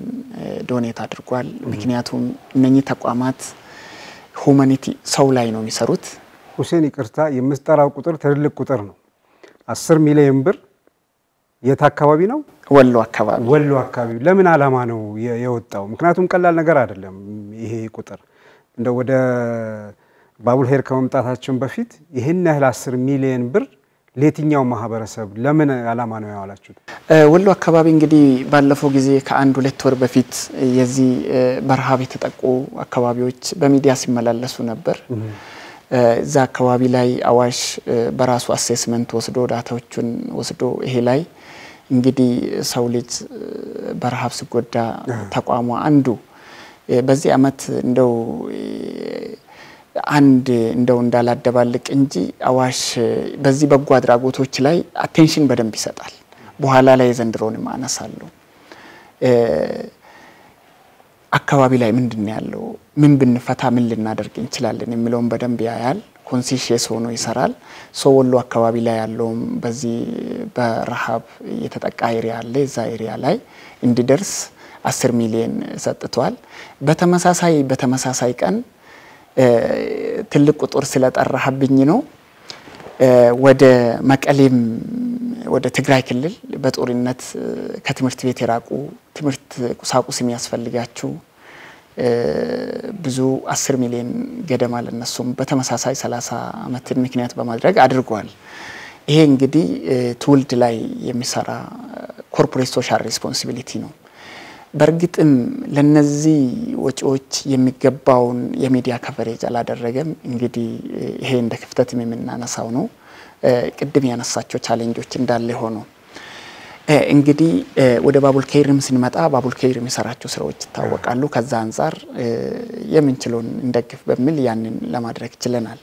[SPEAKER 2] ዶኔት አድርጓል ምክንያቱም እነኚህ ተቋማት ሁማኒቲ ሰው ላይ ነው የሚሰሩት
[SPEAKER 1] ሁሴን ይቅርታ የምስጠራው ቁጥር ትልልቅ ቁጥር ነው 10 ሚሊዮን ብር የት አካባቢ ነው
[SPEAKER 2] ወሎ አካባቢ
[SPEAKER 1] ለምን አላማ ነው የወጣው ምክንያቱም ቀላል ነገር አይደለም ይሄ ቁጥር እንደ ወደ ባቡል ሄር ከመምጣታችን በፊት ይሄን ያህል 10 ሚሊዮን ብር ለየትኛው ማህበረሰብ ለምን አላማ ነው ያዋላችሁት
[SPEAKER 2] ወሎ አካባቢ እንግዲህ ባለፈው ጊዜ ከ1-2 ወር በፊት የዚህ በረሃብ የተጠቁ አካባቢዎች በሚዲያ ሲመላለሱ ነበር እዛ አካባቢ ላይ አዋሽ በራሱ አሴስመንት ወስዶ ዳታዎችን ወስዶ ይሄ ላይ እንግዲህ ሰው ልጅ በረሃብ ሲጎዳ ተቋሙ አንዱ በዚህ አመት እንደው እንዳላደባልቅ እንጂ አዋሽ በዚህ በጎ አድራጎቶች ላይ አቴንሽን በደንብ ይሰጣል በኋላ ላይ ዘንድሮን ማነሳለሁ አካባቢ ላይ ምንድነው ያለው ምን ብንፈታ ምን ልናደርግ እንችላለን የሚለውን በደንብ ያያል ኮንሲሽየስ ሆኖ ይሰራል ወሎ አካባቢ ላይ ያለው በዚህ በረሃብ የተጠቃ ኤሪያ አለ እዛ ኤሪያ ላይ እንዲደርስ 10 ሚሊዮን ሰጥቷል በተመሳሳይ ቀን ትልቅ ቁጥር ስለጠራህብኝ ነው ወደ መቀሌም ወደ ትግራይ ክልል በጦርነት ከትምህርት ቤት የራቁ ትምህርት ቁሳቁስ የሚያስፈልጋቸው ብዙ 10 ሚሊዮን ገደማ ለነሱም በተመሳሳይ 30 አመት ምክንያት በማድረግ አድርጓል ይሄ እንግዲህ ትውልድ ላይ የሚሰራ ኮርፖሬት ሶሻል ሪስፖንሲቢሊቲ ነው በርግጥም ለነዚህ ወጪዎች የሚገባውን የሚዲያ ከቨሬጅ አላደረገም እንግዲህ ይሄ እንደ ክፍተት የምናነሳው ነው ቅድም ያነሳቸው ቻሌንጆች እንዳለ ሆኖ እንግዲህ ወደ ባቡል ከይርም ስንመጣ ባቡል ከይር የሚሰራቸው ስራዎች ታወቃሉ ከዛ አንፃር የምንችለውን እንደግፍ በሚል ያንን ለማድረግ ይችላል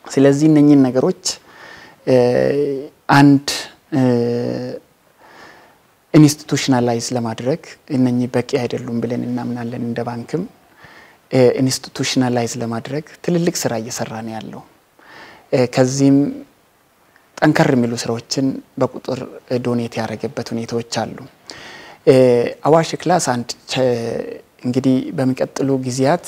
[SPEAKER 2] ስለዚህ እነኚህን ነገሮች አንድ ኢንስቲቱሽናላይዝ ለማድረግ እነኚህ በቂ አይደሉም ብለን እናምናለን እንደ ባንክም ኢንስቲቱሽናላይዝ ለማድረግ ትልልቅ ስራ እየሰራ ነው ያለው ከዚህም ጠንከር የሚሉ ስራዎችን በቁጥር ዶኔት ያደረገበት ሁኔታዎች አሉ አዋሽ ክላስ አንድ እንግዲህ በሚቀጥሉ ጊዜያት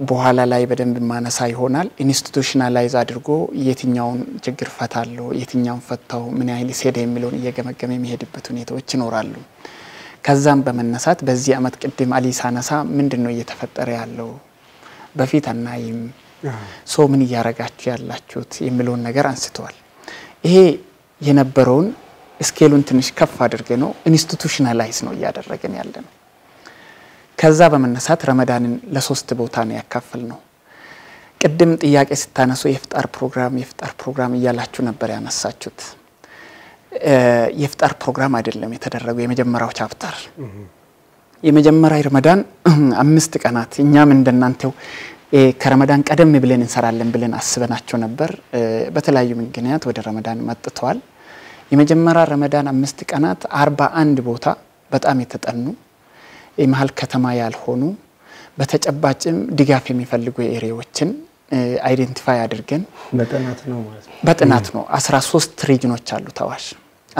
[SPEAKER 2] በኋላ ላይ በደንብ ማነሳ ይሆናል ኢንስቲቱሽናላይዝ አድርጎ የትኛውን ችግር ፈታለው የትኛውን ፈታው ምን ያህል ሲሄድ የሚለውን እየገመገመ የሚሄድበት ሁኔታዎች ይኖራሉ ከዛም በመነሳት በዚህ አመት ቅድም አሊ ሳነሳ ምንድነው እየተፈጠረ ያለው በፊት አናይም ምን ያረጋችሁ ያላችሁት የሚለውን ነገር አንስተዋል ይሄ የነበረውን ስኬሉን ትንሽ ከፍ አድርገ ነው ኢንስቲቱሽናላይዝ ነው ያደረገን ያለነው ከዛ በመነሳት ረመዳንን ለ3 ቦታ ነው ያካፈል ነው ቅድም ጥያቄ ስታነሱ የፍጣር ፕሮግራም እያላችሁ ነበር ያነሳችሁት የፍጣር ፕሮግራም አይደለም የተደረገው የመጀመሪያው ቻፕተር የመጀመሪያው ረመዳን 5 ቀናት እኛም እንደናንተው ከረመዳን ቀደም ብለን እንሰራለን ብለን አስበናቸው ነበር በተለያዩ ምክንያት ወደ ረመዳን መጥተዋል የመጀመሪያ ረመዳን 5 ቀናት 41 ቦታ በጣም የተጠኑ የመሃል ከተማ ያልሆኑ በተጨባጭም ድጋፍ የሚፈልጉ ኤሪያዎችን አይደንቲፋይ አድርገን
[SPEAKER 4] በጥናት ነው ማለት ነው
[SPEAKER 2] በጥናት ነው 13 ሪጅኖች አሉ ታዋሽ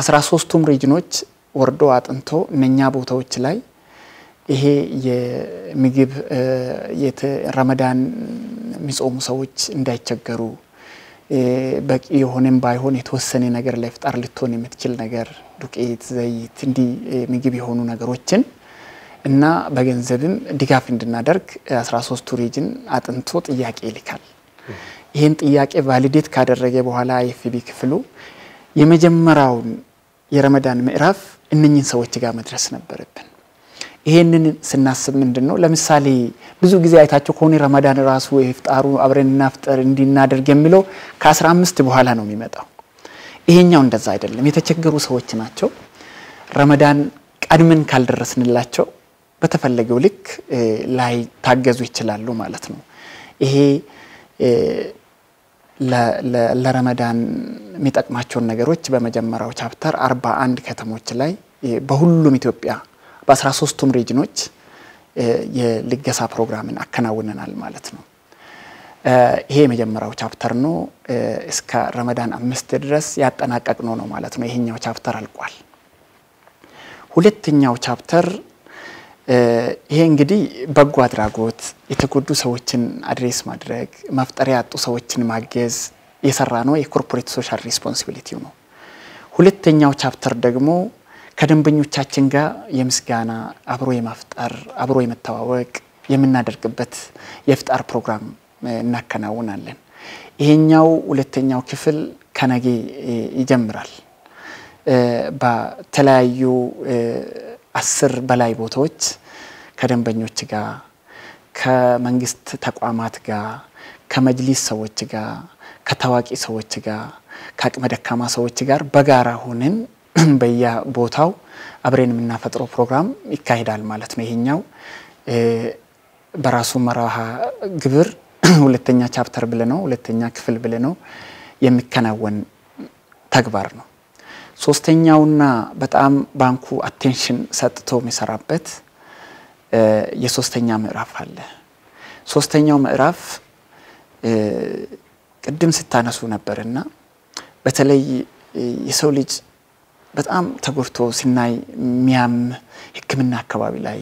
[SPEAKER 2] 13ቱም ሪጅኖች ወርዶ አጥንቶ እነኛ ቦታዎች ላይ ይሄ የምግብ ረመዳን የሚጾሙ ሰዎች እንዳይቸገሩ በቂ የሆነም ባይሆን የተወሰነ ነገር ለፍጣር ልትሆን የምትችል ነገር ዱቄት ዘይት እንዲ ምግብ የሆኑ ነገሮችን እና በገንዘብም ድጋፍ እንድናደርግ 13 ሪጅን አጥንቶ ጥያቄ ይልካል ይሄን ጥያቄ ቫሊዴት ካደረገ በኋላ አይኤፍቢ ክፍሉ የመጀመሪያውን የረመዳን ምዕራፍ እነኚህን ሰዎች ጋር መድረስ ነበርብን ይሄንን ስናስብ ምንድነው ለምሳሌ ብዙ ጊዜ አይታችሁ ከሆነ ረመዳን ራሱ ይፍጣሩ አብረን እናፍጠር እንዲናደርግ የሚለው ከ15 በኋላ ነው የሚመጣው ይሄኛው እንደዛ አይደለም የተቸገሩ ሰዎች ናቸው ረመዳን ቀድመን ካልደረስንላቸው በተፈለገው ልክ ላይ ታገዙ ይችላሉ ማለት ነው ይሄ ለረመዳን የሚጠቅማቸው ነገሮች በመጀመሪያው ቻፕተር 41 ከተሞች ላይ በሁሉም ኢትዮጵያ በ13ቱም ሪጅኖች የልገሳ ፕሮግራምን አከናውነናል ማለት ነው ይሄ የመጀመሪያው ቻፕተር ነው እስከ ረመዳን 5 ድረስ ያጠናቀቅነው ነው ማለት ነው ይሄኛው ቻፕተር አልቋል ሁለተኛው ቻፕተር ይሄ እንግዲህ በጎ አድራጎት የተጎዱ ሰዎችን አድሬስ ማድረግ መፍጠሪያ ያጡ ሰዎችን ማገዝ የሰራ ነው የኮርፖሬት ሶሻል ሪስፖንሲቢሊቲ ነው ሁለተኛው ቻፕተር ደግሞ ከደንበኞቻችን ጋር የምስጋና አብሮ የማፍጠር አብሮ የመተዋወቅ የምናደርግበት የፍጣር ፕሮግራም እናከናውናለን ይሄኛው ሁለተኛው ክፍል ከነገ ይጀምራል በተለያዩ 10 በላይ ቦታዎች ከደንበኞች ጋር ከመንግስት ተቋማት ጋር ከመጅሊስ ሰዎች ጋር ከታዋቂ ሰዎች ጋር ከአቅመ ደካማ ሰዎች ጋር በጋራ ሆነን በየቦታው አብረን የምናፈጥረው ፕሮግራም ይካሄዳል ማለት ነው ይሄኛው በራሱ መራሃ ግብር ሁለተኛ ቻፕተር ብለነው ሁለተኛ ክፍል ብለነው የሚከናወን ተግባር ነው ሶስተኛውና በጣም ባንኩ አቴንሽን ሰጥቶ የሚሰራበት የሶስተኛ ምዕራፍ አለ ሶስተኛው ምዕራፍ ቅድም ስታነሱ ነበርና በተለይ የሰው ልጅ በጣም ተጎርቶ ሲናይ ሚያም ህክምና አካባቢ ላይ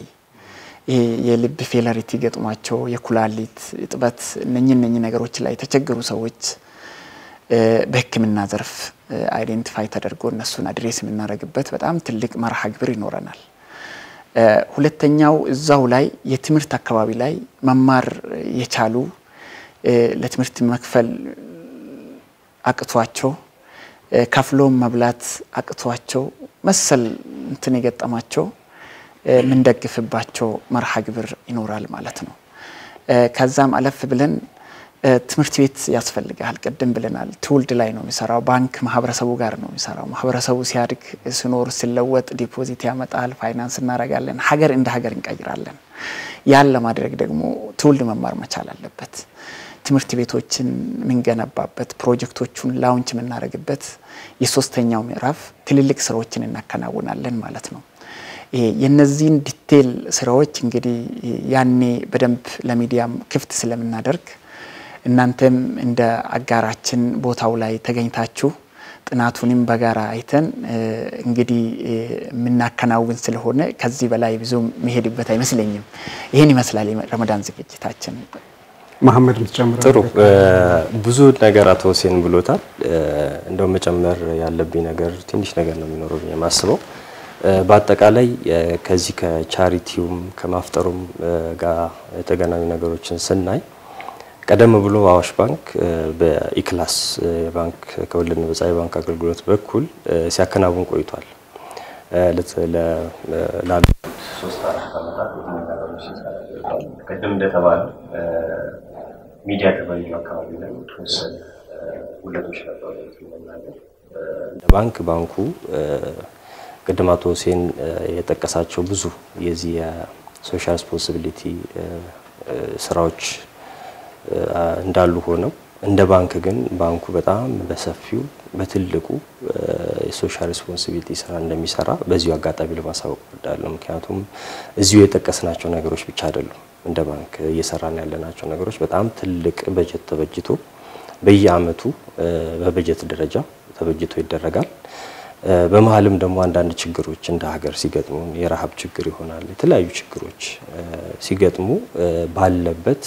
[SPEAKER 2] የልብ ፌለሪቲ ገጥሟቸው የኩላሊት እጥበት እነኚህ ነገሮች ላይ ተቸገሩ ሰዎች በህክምና ዘርፍ አይዴንቲፋይ ተደርጎ እነሱን አድሬስ የምናደርግበት በጣም ትልቅ መርሃ ግብር ይኖረናል ሁለተኛው እዛው ላይ የትምህርት አካባቢ ላይ መማር የቻሉ ለትምህርት መክፈል አቅቷቸው ከፍሎ መብላት አቅቷቸው መሰል እንትን የገጠማቸው ምን ደግፍባቸው መርሃ ግብር ይኖራል ማለት ነው ከዛም አለፍ ብለን ትምህርት ቤት ያስፈልጋል ቀደም ብለናል ትውልድ ላይ ነው የሚሰራው ባንክ ማህበረሰቡ ጋር ነው የሚሰራው ማህበረሰቡ ሲያድግ ሲኖር ሲለወጥ ዲፖዚት ያመጣል ፋይናንስ እናረጋለን ሀገር እንደ ሀገር እንቀይራለን ያን ለማድረግ ደግሞ ትውልድ መማር መቻል አለበት ትምህርት ቤቶችን ምንገነባበት ፕሮጀክቶቹን ላውንች ምናረግበት የሶስተኛው ምዕራፍ ትልልቅ ስራዎችን እናከናውናለን ማለት ነው የነዚህን ዲቴል ስራዎች እንግዲህ ያኔ በደንብ ለሚዲያም ክፍት ስለምናደርግ እናንተም እንደ አጋራችን ቦታው ላይ ተገኝታችሁ ጥናቱንም በጋራ አይተን እንግዲህ ምናከናውን ስለሆነ ከዚህ በላይ ብዙ መሄድበት አይመስለኝም ይሄን ይመስላል ረመዳን ዝግጅታችን
[SPEAKER 1] መሐመድ ምትጨምረው
[SPEAKER 3] ጥሩ ብዙ ነገር አቶ ሁሴን ብሎታል እንደው መጨመር ያለብኝ ነገር ትንሽ ነገር ነው የሚኖረው የማስበው በአጠቃላይ ከዚህ ከቻሪቲውም ከማፍጠሩም ጋር የተገናኙ ነገሮችን ስናይ ቀደም ብሎ አዋሽ ባንክ በኢክላስ ባንክ ከወለድ ነፃ ባንክ አገልግሎት በኩል ሲያከናውን ቆይቷል ላለፉት 3-4 ዓመታት የተነጋገሩ ሲሰራ ቀደም እንደተባለው ሚዲያ ተባይው አካባቢ ላይ ተወሰነ ሁለቶች ነበሩ ማለት ባንኩ ቀደም አቶ ሁሴን የጠቀሳቸው ብዙ የዚህ ሶሻል ሪስፖንሲቢሊቲ ስራዎች እንዳሉ ሆነው እንደ ባንክ ግን ባንኩ በጣም በሰፊው በትልቁ የሶሻል ሪስፖንሲቢሊቲ ስራ እንደሚሰራ በዚሁ አጋጣሚ ለማሳወቅ ወዳለሁ ምክንያቱም እዚሁ የጠቀስናቸው ነገሮች ብቻ አይደሉም እንደ ባንክ እየሰራን ያለናቸው ነገሮች በጣም ትልቅ በጀት ተበጅቶ በየአመቱ በበጀት ደረጃ ተበጅቶ ይደረጋል በመሃልም ደግሞ አንዳንድ ችግሮች እንደ ሀገር ሲገጥሙ የረሃብ ችግር ይሆናል የተለያዩ ችግሮች ሲገጥሙ ባለበት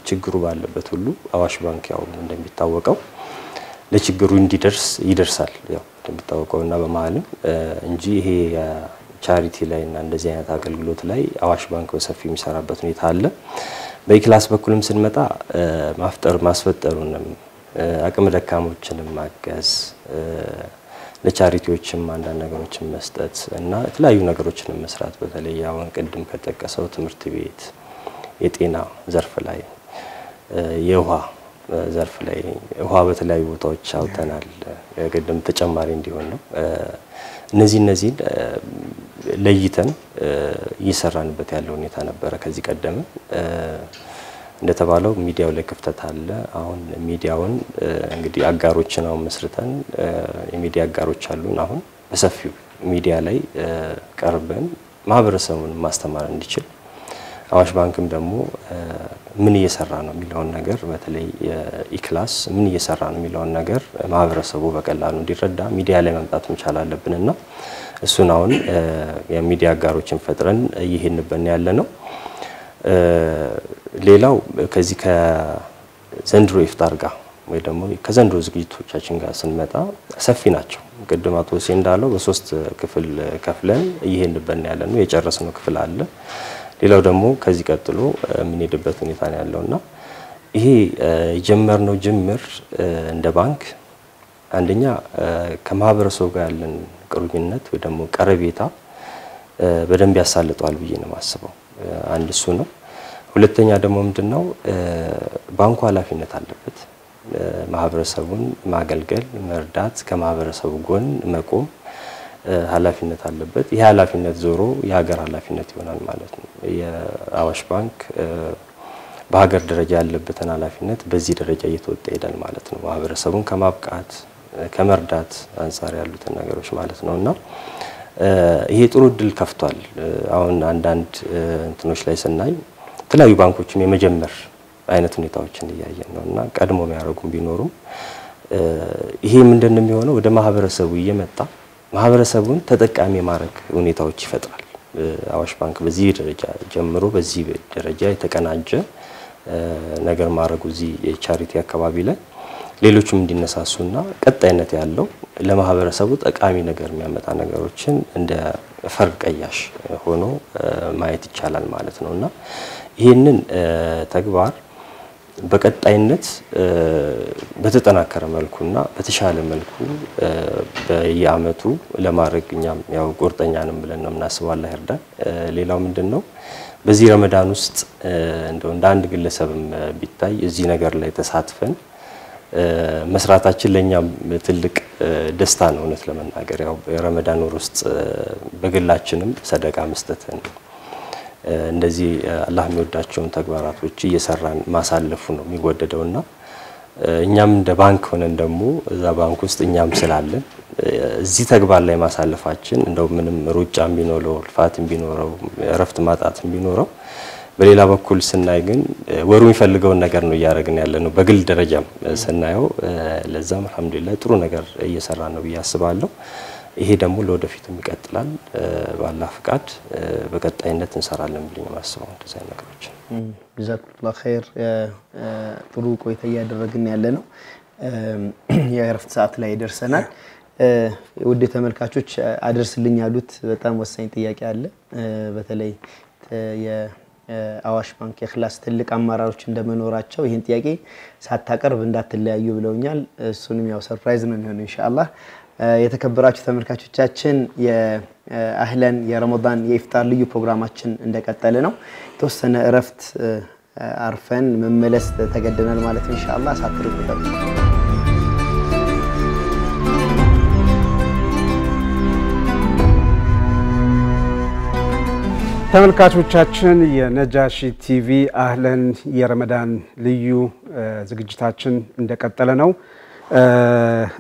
[SPEAKER 3] ችግሩ ባለበት ሁሉ አዋሽ ባንክ ያው እንደሚታወቀው ለችግሩ እንዲደርስ ይደርሳል ያው እንደሚታወቀውና በመሃልም እንጂ ይሄ ቻሪቲ ላይ እና እንደዚህ አይነት አገልግሎት ላይ አዋሽ ባንክ በሰፊው የሚሰራበት ሁኔታ አለ በኢክላስ በኩልም ስንመጣ ማስፈጠሩንም አቅም ደካሞችንም ማገዝ ለቻሪቲዎችም አንዳንድ ነገሮችን መስጠት እና የተለያዩ ነገሮችን መስራት በተለይ ያውን ቅድም ከተጠቀሰው ትምህርት ቤት የጤና ዘርፍ ላይ የውሃ ዘርፍ ላይ ውሃ በተለያዩ ቦታዎች አውተናል ቅድም ተጨማሪ እንዲሆን ነው እነዚህ ለይተን እየሰራንበት ያለው ሁኔታ ነበር ከዚህ ቀደም እንደተባለው ሚዲያው ላይ ክፍተት አለ አሁን ሚዲያውን እንግዲህ አጋሮችን ነው መስርተን የሚዲያ አጋሮች አሉን አሁን በሰፊው ሚዲያ ላይ ቀርበን ማህበረሰቡን ማስተማር እንዲችል አዋሽ ባንክም ደግሞ ምን እየሰራ ነው የሚለውን ነገር በተለይ ኢክላስ ምን እየሰራ ነው የሚለውን ነገር ማህበረሰቡ በቀላሉ እንዲረዳ ሚዲያ ላይ መምጣት መቻል አለብንና እሱን አሁን የሚዲያ አጋሮችን ፈጥረን እየሄድንበን ያለ ነው ሌላው ከዚህ ከዘንድሮ ኢፍጣር ጋር ወይ ደግሞ ከዘንድሮ ዝግጅቶቻችን ጋር ስንመጣ ሰፊ ናቸው ቅድም አቶ ሁሴን እንዳለው በሶስት ክፍል ከፍለን እየሄድንበን ያለ ነው የጨረስነው ክፍል አለ ሌላው ደግሞ ከዚህ ቀጥሎ ምን ሄድበት ሁኔታ ነው ያለውና ይሄ የጀመርነው ጅምር እንደ ባንክ አንደኛ ከማህበረሰቡ ጋር ያለን ቅርብነት ወይ ደግሞ ቀረቤታ በደንብ ያሳልጣል ብዬ ነው ማስበው አንድ እሱ ነው ሁለተኛ ደግሞ ምንድነው ባንኩ ኃላፊነት አለበት ማህበረሰቡን ማገልገል መርዳት ከማህበረሰቡ ጎን መቆም ኃላፊነት አለበት ይሄ ኃላፊነት ዞሮ የሀገር ኃላፊነት ይሆናል ማለት ነው የአዋሽ ባንክ በሀገር ደረጃ ያለበትን ኃላፊነት በዚህ ደረጃ እየተወጣ ይላል ማለት ነው ማህበረሰቡን ከማብቃት ከመርዳት አንፃር ያሉትን ነገሮች ማለት ነውና ይሄ ጥሩ ድል ከፍቷል አሁን አንዳንድ እንትኖች ላይ ስናይ የተለያዩ ባንኮችም የመጀመር አይነት ሁኔታዎችን እያየን ነውና ቀድሞ የሚያደርጉም ቢኖሩም ይሄ ምንድነው የሚሆነው ወደ ማህበረሰቡ እየመጣ ማህበረሰቡን ተጠቃሚ ማድረግ ሁኔታዎች ይፈጥራል አዋሽ ባንክ በዚህ ደረጃ ጀምሮ በዚህ ደረጃ የተቀናጀ ነገር ማድረጉ እዚህ የቻሪቲ አካባቢ ላይ ሌሎችም እንዲነሳሱና ቀጣይነት ያለው ለማህበረሰቡ ጠቃሚ ነገር የሚያመጣ ነገሮችን እንደ ፈርቀያሽ ሆኖ ማየት ይቻላል ማለት ነውና ይሄንን ተግባር በቀጣይነት በተጠናከረ መልኩና በተሻለ መልኩ በየአመቱ ለማድረግኛም ያው ቁርጠኛንም ብለን ነው እናስባለን አላህ ይርዳን ሌላው ምንድነው በዚህ ረመዳን ውስጥ እንደው እንደ አንድ ግለሰብም ቢታይ እዚህ ነገር ላይ ተሳትፈን መስራታችን ለኛም ትልቅ ደስታ ነው እውነት ለመናገር ያው ረመዳን ወር ውስጥ በግላችንም ሰደቃ መስጠትን እንደዚህ አላህ የሚወዳቸውን ተግባራቶች እየሰራን ማሳለፉ ነው የሚወደደውና እኛም እንደ ባንክ ሆነን ደግሞ እዛ ባንክ ውስጥ እኛም ስላለን እዚህ ተግባር ላይ ማሳለፋችን እንደው ምንም ሩጫም ቢኖረው ልፋትም ቢኖረው ረፍት ማጣትም ቢኖረው በሌላ በኩል ስናይ ግን ወሩ የሚፈልገው ነገር ነው ያያረግን ያለነው በግል ደረጃም ስናየው ለዛም አልহামዱሊላህ ጥሩ ነገር እየሰራን ነው ያስባለሁ ይሄ ደግሞ ለወደፊትም ይቀጥላል በአላህ ፍቃድ በቀጣይነት እንሰራለን ብለን ማስበው እንደዚህ ነገሮች
[SPEAKER 4] ጀዛኩላህ ኸይር ጥሩ ቆይታ ያደረግን ያለነው የረፍት ሰዓት ላይ ደርሰናል ውድ ተመልካቾች አድርስልኝ ያሉት በጣም ወሳኝ ጥያቄ አለ በተለይ የአዋሽ ባንክ የኽላስ ትልቅ አማራሮች እንደመኖራቸው ይሄን ጥያቄ ሳታቀርብ እንዳትለያዩ ብለውኛል እሱንም ያው ሰርፕራይዝ ነው የሚሆነው ኢንሻአላህ የተከበራችሁ ተመልካቾቻችን የአህለን የረመዳን የኢፍጣር ልዩ ፕሮግራማችን እንደቀጠለ ነው ተወሰነ እረፍት አርፈን መመለስ ተገደናል ማለት ኢንሻአላህ ሳትርቁ
[SPEAKER 1] ተመልካቾቻችን የነጃሺ ቲቪ አህለን የረመዳን ልዩ ዝግጅታችን እንደቀጠለ ነው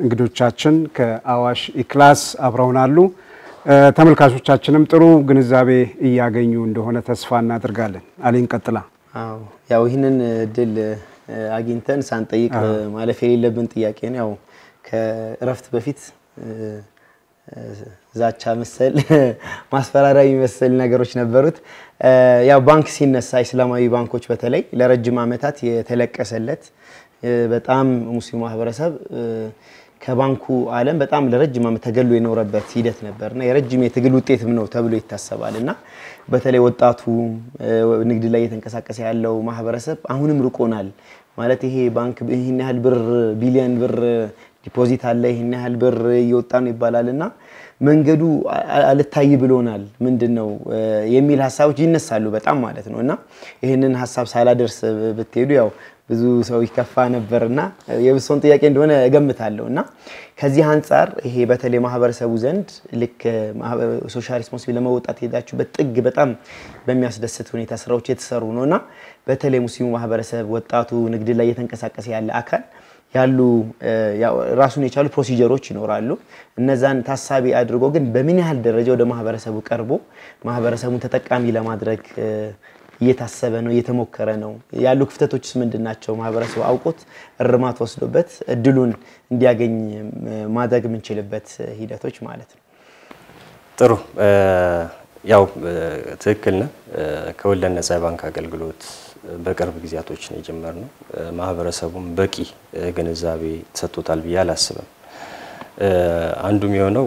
[SPEAKER 1] እንግዶቻችን ከአዋሽ ኢክላስ አብረውናሉ ተመልካቾቻችንም ጥሩ ግንዛቤ እያገኙ እንደሆነ ተስፋ እናደርጋለን አሊን ቀጥላ
[SPEAKER 4] አዎ ያው ይሄንን ድል አግኝተን ሳንጠይቅ ማለፍ የሌለብን ጥያቄ ነው ያው ከረፍት በፊት ዛቻ መሰል ማስፈራሪያ የሚመስል ነገሮች ነበሩት። ያው ባንክ ሲነሳ እስላማዊ ባንኮች በተለይ ለረጅም ዓመታት የተለቀሰለት በጣም ሙስሊሙ ማህበረሰብ ከባንኩ ዓለም በጣም ለረጅም ዓመት ተገሎ የኖረበት ሂደት ነበርና የረጅም የትግል ውጤትም ነው ተብሎ ይታሰባልና በተለይ ወጣቱ ንግድ ላይ የተንቀሳቀሰ ያለው ማህበረሰብ አሁንም ርቆናል ማለት ይሄ ባንክ ይሄን ያህል ብር ቢሊዮን ብር ዲፖዚት አለ ይሄን ያህል ብር እየወጣ ነው ይባላልና መንገዱ አልታይ ብሎናል ምንድነው የሚል ሐሳቦች ይነሳሉ በጣም ማለት ነውና ይሄንን ሐሳብ ሳላደርስ ብትሄዱ ያው ብዙ ሰው ይከፋ ነበርና የብሶን ጥያቄ እንደሆነ እገምታለሁና ከዚህ አንፃር ይሄ በተለይ ማህበረሰቡ ዘንድ ልክ ሶሻል ሪስፖንሲቢሊቲ ለመወጣት ሄዳችሁ በጥግ በጣም በሚያስደስት ሁኔታ ስራዎች የተሰሩ ነውና በተለይ ሙስሊሙ ማህበረሰብ ወጣቱ ንግድ ላይ የተንቀሳቀሰ ያለ አካል ያሉ ያው ራሱን የቻሉ ፕሮሲጀሮች ይኖራሉ እነዛን ታሳቢ አድርጎ ግን በምን ያህል ደረጃ ወደ ማህበረሰቡ ቀርቦ ማህበረሰቡን ተጠቃሚ ለማድረግ እየታሰበ ነው እየተሞከረ ነው ያሉ ክፍተቶችስ ምንድናቸው ማህበረሰቡ አውቆት እርማት ወስዶበት እድሉን እንዲያገኝ ማድረግ ምንችልበት ሂደቶች ማለት ነው
[SPEAKER 3] ጥሩ ያው ትክክል ነው ከወለድ ነፃ ባንክ አገልግሎት በቅርብ ጊዜያቶች ነው የጀመርነው ማህበረሰቡም በቂ ግንዛቤ ተሰጥቶታል ብዬ አላስብም አንዱም የሆነው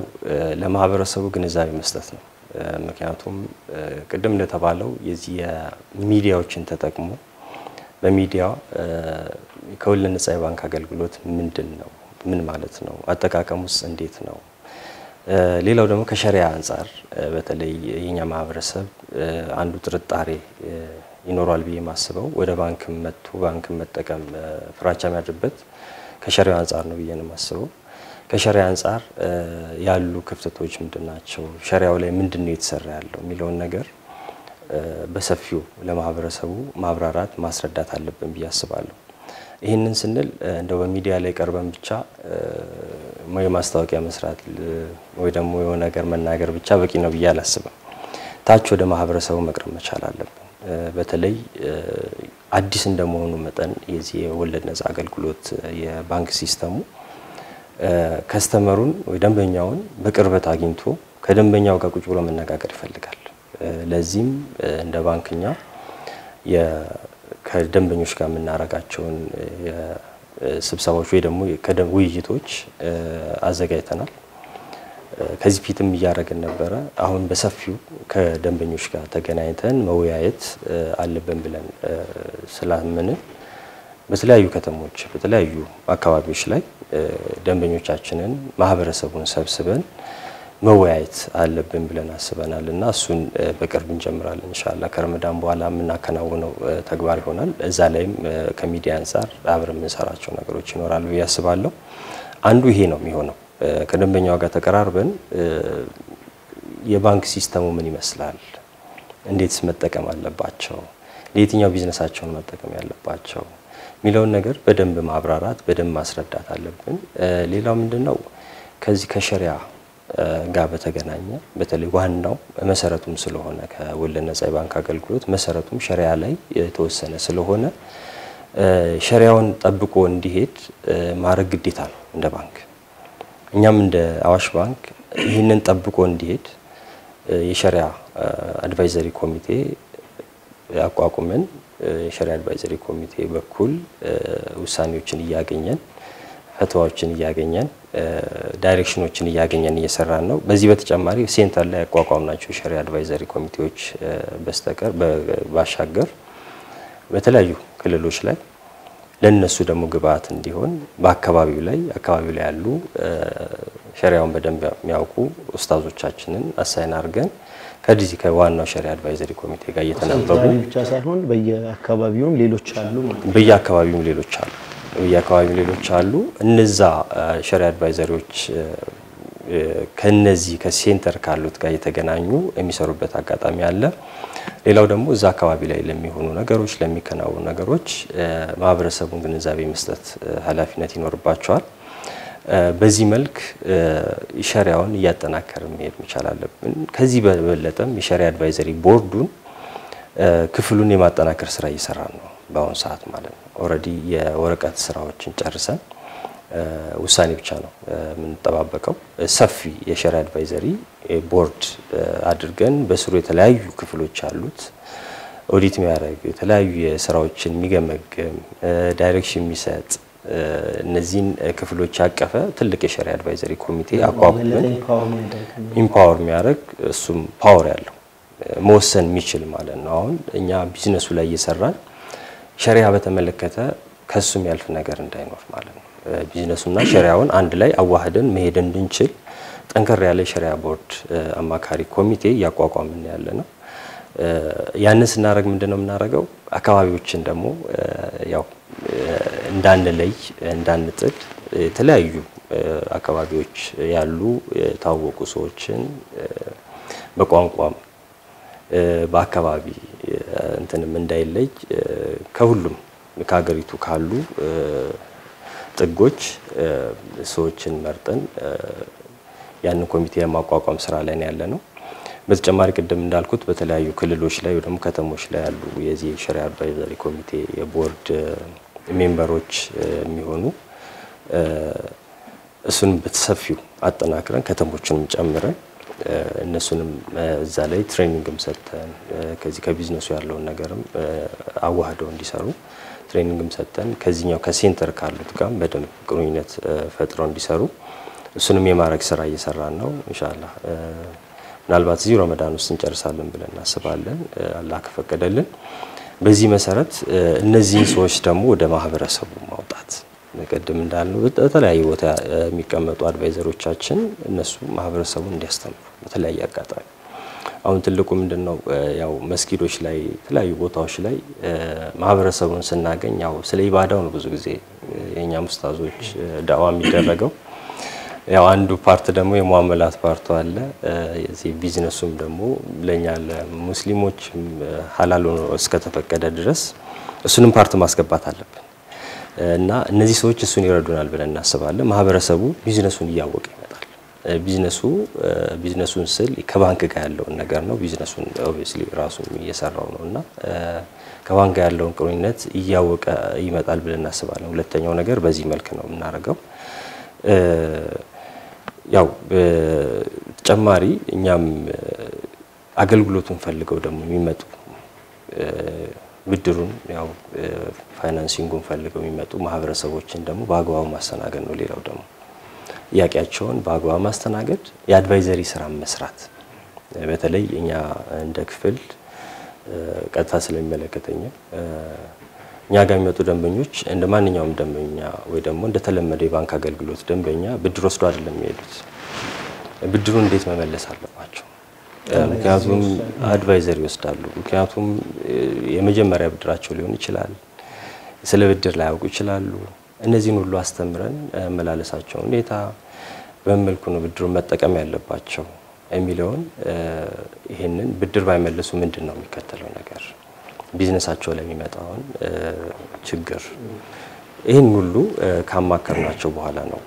[SPEAKER 3] ለማህበረሰቡ ግንዛቤ መስጠት ነው ምክንያቱም ቅድም እንደተባለው የዚህ የሚዲያዎችን ተጠቅሞ በሚዲያ ከወለድ ነፃ ባንክ አገልግሎት ምንድነው ምን ማለት ነው አጠቃቀሙስ እንዴት ነው ሌላው ደግሞ ከሸሪዓ አንፃር በተለይ የኛ ማህበረሰብ አንዱ ጥርጣሬ ይኖራል ብዬ ማስበው ወደ ባንክ መጥቶ ባንክ መጠቀም ፍራቻ የሚያድርበት ከሸሪዓ አንፃር ነው ብዬ ነው ማስበው ከሸሪዓ አንፃር ያሉ ክፍተቶች ምንድናቸው ሸሪዓው ላይ ምንድነው የተሰራ ያለው የሚለውን ነገር በሰፊው ለማህበረሰቡ ማብራራት ማስረዳት አለብን ብዬ አስባለሁ ይሄንን ስንል እንደው በሚዲያ ላይ ቀርበን ብቻ ማስታወቂያ መስራት ወይ ደግሞ የሆነ ነገር መናገር ብቻ በቂ ነው ብዬ አላስብም ታች ወደ ማህበረሰቡ መቅረብ መቻል አለብን በተለይ አዲስ እንደመሆኑ መጠን የዚህ የወለድ ነፃ አገልግሎት የባንክ ሲስተሙ ከስተመሩን ወይ ደንበኛውን በቅርበት አግኝቶ ከደንበኛው ጋር ቁጭ ብሎ መነጋገር ይፈልጋል ለዚህም እንደ ባንክኛ ከደንበኞች ጋር መናረጋቸውን የስብሰባዎች ወይ ደግሞ ውይይቶች አዘጋጅተናል ከዚህ ፊትም ያያረገን ነበር አሁን በሰፊው ከደንበኞች ጋር ተገናኝተን መወያየት አለብን ብለን ስላመን በተለያዩ ከተሞች በተለያዩ አካባቢዎች ላይ ደንበኞቻችንን ማህበረሰቡን ሰብስበን መወያየት አለብን ብለን አስበናልና እሱን በቅርብ እንጀምራለን ኢንሻአላህ ከረመዳን በኋላ ምናከናውነው ተግባር ይሆናል እዛ ላይም ከሚዲያ አንፃር አብረን እንሰራቸው ነገሮች ይኖራሉ ያስባለሁ አንዱ ይሄ ነው የሚሆነው ከደንበኛው ጋር ተቀራርበን የባንክ ሲስተሙ ምን ይመስላል እንዴትስ መጠቀም አለባቸው ለየትኛው ቢዝነሳቸውን መጠቀም ያለባቸው ሚለውን ነገር በደንብ ማብራራት በደንብ ማስረዳት አለብን ሌላው ምንድነው ከዚህ ከሸሪዓ ጋር በተገናኘ በተለይ ዋናው መሰረቱም ስለሆነ ከወለድ ነፃ ባንክ አገልግሎት መሰረቱም ሸሪዓ ላይ የተወሰነ ስለሆነ ሸሪዓውን ጠብቆ እንዲሄድ ማድረግ ግዴታ ነው እንደ ባንክ እኛም እንደ አዋሽ ባንክ ይሄንን ጠብቆ እንዲሄድ የሸሪዓ አድቫይዘሪ ኮሚቴ አቋቁመን የሸሪዓ አድቫይዘሪ ኮሚቴ በኩል ውሳኔዎችን ያገኘን ፈትዋዎችን ያገኘን ዳይሬክሽኖችን ያገኘን እየሰራን ነው በዚህ በተጨማሪ ሴንተር ላይ አቋቋምናቸው የሸሪዓ አድቫይዘሪ ኮሚቴዎች በስተቀር ባሻገር በተለያዩ ክልሎች ላይ ለነሱ ደግሞ ግብአት እንዲሆን በአካባቢው ላይ ያሉ ሸሪዓውን በደንብ የሚያውቁ ኡስታዞቻችንን አሳይን አድርገን ከዚህ ከዋናው ሸሪዓ አድቫይዘሪ ኮሚቴ ጋር እየተናበቡ
[SPEAKER 4] ብቻ ሳይሆን በየአካባቢውም ሌሎች አሉ እነዛ ሸሪዓ አድቫይዘሪዎች ከነዚህ ከሴንተር ካሉት ጋር የተገናኙ የሚሰሩበት አጋጣሚ አለ ሌላው ደግሞ እዛ አካባቢ ላይ ለሚሆኑ ነገሮች ለሚከናወኑ ነገሮች ማህበረሰቡን ግንዛቤ መስጠት ኃላፊነት ይኖርባቸዋል በዚህ መልክ ሸሪዓውን ያጠናከርን መሄድ መቻል አለብን ከዚህ በበለጠም የሸሪዓ አድቫይዘሪ ቦርዱን ክፍሉን የማጠናከር ስራ እየሰራን ነው በአሁን ሰዓት ማለት ነው ኦሬዲ የወረቀት ስራዎችን ጨርሰን
[SPEAKER 3] ውሳኔ ብቻ ነው የምንጠባበቀው። ሰፊ የሸሪዓ አድቫይዘሪ ቦርድ አድርገን በስሩ የተለያዩ ክፍሎች አሉት። ኦዲት የሚያደርግ የተለያዩ የስራዎችን የሚገመግም ዳይሬክሽን የሚሰጥ እነዚህን ክፍሎች ያቀፈ ትልቅ የሸሪዓ አድቫይዘሪ ኮሚቴ አቋቁመን ኢምፓወር የሚያደርግ እሱም ፓወር ያለው መወሰን የሚችል ማለት ነው። አሁን እኛ ቢዝነሱ ላይ እየሰራን ሸሪዓ በተመለከተ ከሱም ያልፍ ነገር እንዳይኖር ማለት ነው። ቢዝነሱና ሸሪዓውን አንድ ላይ አዋህደን መሄድ እንድንችል ጠንከር ያለ ሸሪዓ ቦርድ አማካሪ ኮሚቴ ያቋቋምን ያለ ነው። ያንን ስናደርግ ምንድነው የምናደርገው? አካባቢዎችን ደግሞ ያው እንዳንለይ እንዳንጥል የተለያዩ አካባቢዎች ያሉ የታወቁ ሰዎችን በቋንቋም በአካባቢ እንትንም እንዳይለይ ከሁሉም ከሀገሪቱ ካሉ ጥጎች ሰዎችን መርጠን ያንን ኮሚቴ የማቋቋም ስራ ላይ ያለ ነው። በተጨማሪ ቅድም እንዳልኩት በተለያዩ ክልሎች ላይ ወይም ከተሞች ላይ ያሉ የዚህ ሸሪዓ አድቫይዘሪ ኮሚቴ የቦርድ ሜምበሮች የሚሆኑ እሱን በተሰፊው አጠናክረን ከተሞችንም ጨምረን እነሱንም እዛ ላይ ትሬኒንግም ሰጥተን ከዚህ ከቢዝነሱ ያለውን ነገርም አዋህደው እንዲሰሩ ትሬኒንግም ሰጥተን ከዚህኛው ከሴንተር ካሉት ጋር በደንብ ግንኙነት ፈጥረው እንዲሰሩ እሱንም የማድረግ ስራ እየሰራን ነው። ኢንሻአላህ ምናልባት እዚህ ረመዳን ውስጥ እንጨርሳለን ብለን እናስባለን አላህ ከፈቀደልን። በዚህ መሰረት እነዚህን ሰዎች ደግሞ ወደ ማህበረሰቡ ማውጣት ቀደም እንዳልነው በተለያየ ቦታ የሚቀመጡ አድቫይዘሮቻችን እነሱ ማህበረሰቡን እንዲያስተምሩ በተለያየ አጋጣሚ አሁን ትልቁ ምንድነው ያው መስጊዶች ላይ የተለያዩ ቦታዎች ላይ ማህበረሰቡን ስናገኝ ያው ስለ ኢባዳው ነው ብዙ ጊዜ የኛ ሙስታዞች ዳዋ የሚደረገው። ያው አንዱ ፓርት ደግሞ የሙአመላት ፓርቱ አለ። የዚህ ቢዝነሱም ደግሞ ለኛ ለሙስሊሞች ሐላል ሆኖ እስከተፈቀደ ድረስ እሱንም ፓርት ማስገባት አለብን እና እነዚህ ሰዎች እሱን ይረዱናል ብለን እናስባለን። ማህበረሰቡ ቢዝነሱን እያወቀ ይመጣል። ቢዝነሱን ስል ከባንክ ጋር ያለውን ነገር ነው። ቢዝነሱን ኦብቪየስሊ ራሱን እየሰራው ነውና ከባንክ ጋር ያለውን ቁርኝነት እያወቀ ይመጣል ብለን እናስባለን። ሁለተኛው ነገር በዚህ መልክ ነው የምናደርገው። ያው በተጨማሪ እኛም አገልግሎቱን ፈልገው ደግሞ የሚመጡ ብድሩን ያው ፋይናንሲንጉን ፈልገው የሚመጡ ማህበረሰቦችን ደግሞ በአግባቡ ማስተናገድ ነው። ሌላው ደግሞ ጥያቄያቸውን በአግባቡ ማስተናገድ የአድቫይዘሪ ስራ መስራት በተለይ እኛ እንደ ክፍል ቀጥታ ስለሚመለከተኝ እኛ ጋር የሚመጡ ደንበኞች እንደ ማንኛውም ደንበኛ ወይ ደግሞ እንደ ተለመደው የባንክ አገልግሎት ደንበኛ ብድር ወስዶ አይደለም የሚሄዱት። ብድሩን እንዴት መመለስ አለባቸው? ምክንያቱም አድቫይዘር ይወስዳሉ። ምክንያቱም የመጀመሪያ ብድራቸው ሊሆን ይችላል። ስለ ብድር ላይ ያውቁ ይችላሉ። እነዚህን ሁሉ አስተምረን መላለሳቸው ሁኔታ በመልኩ ነው ብድሩን መጠቀም ያለባቸው የሚለውን ይሄንን ብድር ባይመልሱ ምንድነው የሚከተለው ነገር ቢዝነሳቸው ላይ የሚመጣውን ችግር ይሄን ሁሉ ካማከርናቸው በኋላ ነው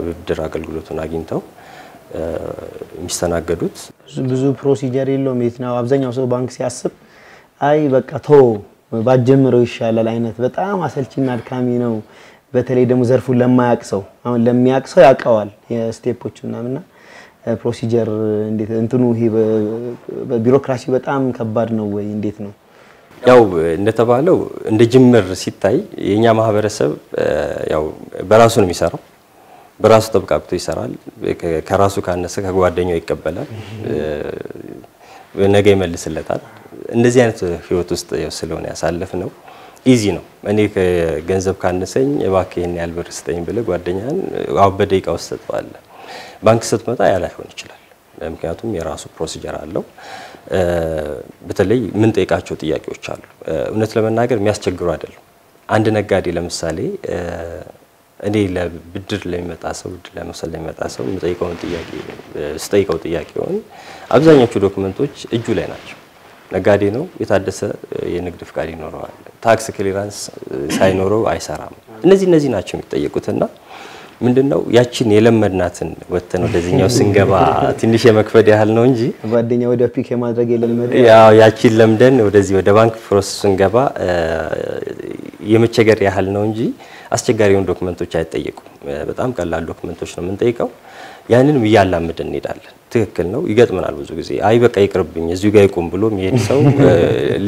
[SPEAKER 3] ብድር አገልግሎቱን አግኝተው የሚስተናገዱት።
[SPEAKER 4] ብዙ ፕሮሲጀር የለውም። የትናው አብዛኛው ሰው ባንክ ሲያስብ አይ በቃ ተው ባጀምረው ይሻላል አይነት በጣም አሰልቺና አድካሚ ነው። በተለይ ደግሞ ዘርፉን ለማያውቅ ሰው አሁን ለሚያውቅ ሰው ያውቀዋል የስቴፖቹናምና ፕሮሲጀር እንዴት እንትኑ ይሄ ቢሮክራሲ በጣም ከባድ ነው ወይ እንዴት ነው?
[SPEAKER 3] ያው እንደተባለው እንደ ጅምር ሲታይ የኛ ማህበረሰብ ያው በራሱ ነው የሚሰራው። በራሱ ተብቃቅቶ ይሰራል። ከራሱ ካነሰ ከጓደኛው ይቀበላል። ነገ ይመልስለታል። እንደዚህ አይነት ህይወት ውስጥ ስለሆነ ያሳለፍ ነው ኢዚ ነው። እኔ ገንዘብ ካነሰኝ እባክህን ያልብር ስጠኝ ብለ ጓደኛን አው በደቂቃ ውስጥ ተጣጣለ። ባንክ ስትመጣ ያላ ይሆን ይችላል። ምክንያቱም የራሱ ፕሮሲጀር አለው። በተለይ ምን ጠይቃቸው ጥያቄዎች አሉ። እውነት ለመናገር የሚያስቸግሩ አይደለም። አንድ ነጋዴ ለምሳሌ እኔ ለብድር ለሚመጣ ሰው ለምሳሌ ለሚመጣ ሰው ስጠይቀው ጥያቄውን አብዛኞቹ ዶክመንቶች እጁ ላይ ናቸው። ነጋዴ ነው፣ የታደሰ የንግድ ፍቃድ ይኖረዋል፣ ታክስ ክሊራንስ ሳይኖረው አይሰራም። እነዚህ ናቸው የሚጠየቁትና ምንድነው ያቺን የለመድናትን ወተን ወደዚህኛው ስንገባ ትንሽ የመክፈድ ያህል ነው እንጂ
[SPEAKER 4] ጓደኛ ወደ ፒክ የማድረግ የለመደ
[SPEAKER 3] ያው ያቺን ለምደን ወደዚህ ወደ ባንክ ፕሮሰስ ስንገባ የመቸገር ያህል ነው እንጂ አስቸጋሪውን ዶክመንቶች አይጠየቁም። በጣም ቀላል ዶክመንቶች ነው የምንጠይቀው። ያንንም እያላመድን እንሄዳለን። ትክክል ነው ይገጥመናል ብዙ ጊዜ አይ በቃ ይቅርብኝ እዚሁ ጋር ይቆም ብሎ የሚሄድ ሰው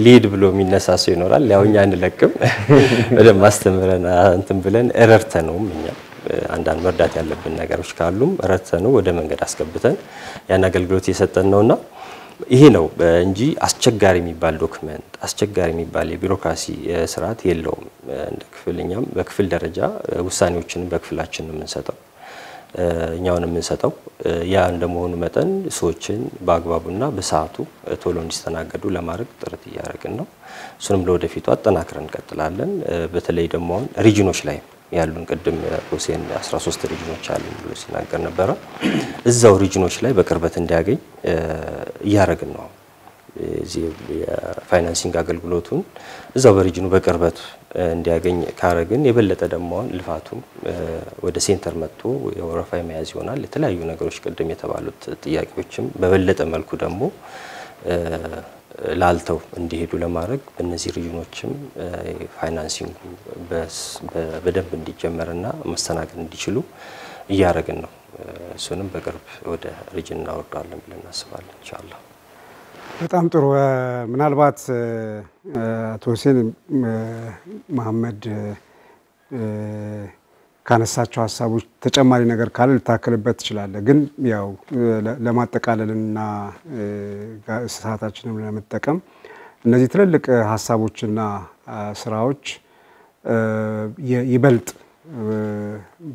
[SPEAKER 3] ሊድ ብሎ የሚነሳ ሰው ይኖራል። ያው እኛ እንለቅም በደንብ ማስተምረን እንትን ብለን ረድተነውም እኛ አንዳንድ መርዳት ያለብን ነገሮች ካሉም ረድተነው ወደ መንገድ አስገብተን ያን አገልግሎት እየሰጠን ነውና ይሄ ነው እንጂ አስቸጋሪ የሚባል ዶክመንት አስቸጋሪ የሚባል የቢሮክራሲ ስርዓት የለውም። እንደ ክፍልኛም በክፍል ደረጃ ውሳኔዎችን በክፍላችን ነው የምንሰጠው እኛውን የምንሰጠው ያ እንደመሆኑ መጠን ሰዎችን በአግባቡና በሰዓቱ ቶሎ እንዲስተናገዱ ለማድረግ ጥረት እያደረግን ነው። እሱንም ለወደፊቱ አጠናክረን እንቀጥላለን። በተለይ ደግሞ ሪጅኖች ላይ ያሉን ቅድም ሁሴን 13 ሪጅኖች አሉን ብሎ ሲናገር ነበር። እዛው ሪጅኖች ላይ በቅርበት እንዲያገኝ እያደረግን ነው። እዚህ የፋይናንሲንግ አገልግሎቱን እዛው በሪጅኑ በቅርበት እንዲያገኝ ካረግን የበለጠ ደግሞ ልፋቱም ወደ ሴንተር መጥቶ የወረፋ መያዝ ይሆናል። የተለያዩ ነገሮች ቅድም የተባሉት ጥያቄዎችም በበለጠ መልኩ ደግሞ ላልተው እንዲሄዱ ለማድረግ በእነዚህ ሪጅኖችም ፋይናንሲንግ በደንብ እንዲጀመርና መስተናገድ እንዲችሉ እያደረግን ነው። እሱንም በቅርብ ወደ ሪጅን እናወርዳለን ብለን እናስባለን ኢንሻአላህ።
[SPEAKER 1] በጣም ጥሩ። ምናልባት አቶ ሁሴን መሐመድ ካነሳቸው ሐሳቦች ተጨማሪ ነገር ካለ ልታከልበት ይችላል። ግን ያው ለማጠቃለልና ሰዓታችንን ለመጠቀም እነዚህ ትልልቅ ሐሳቦችና ስራዎች ይበልጥ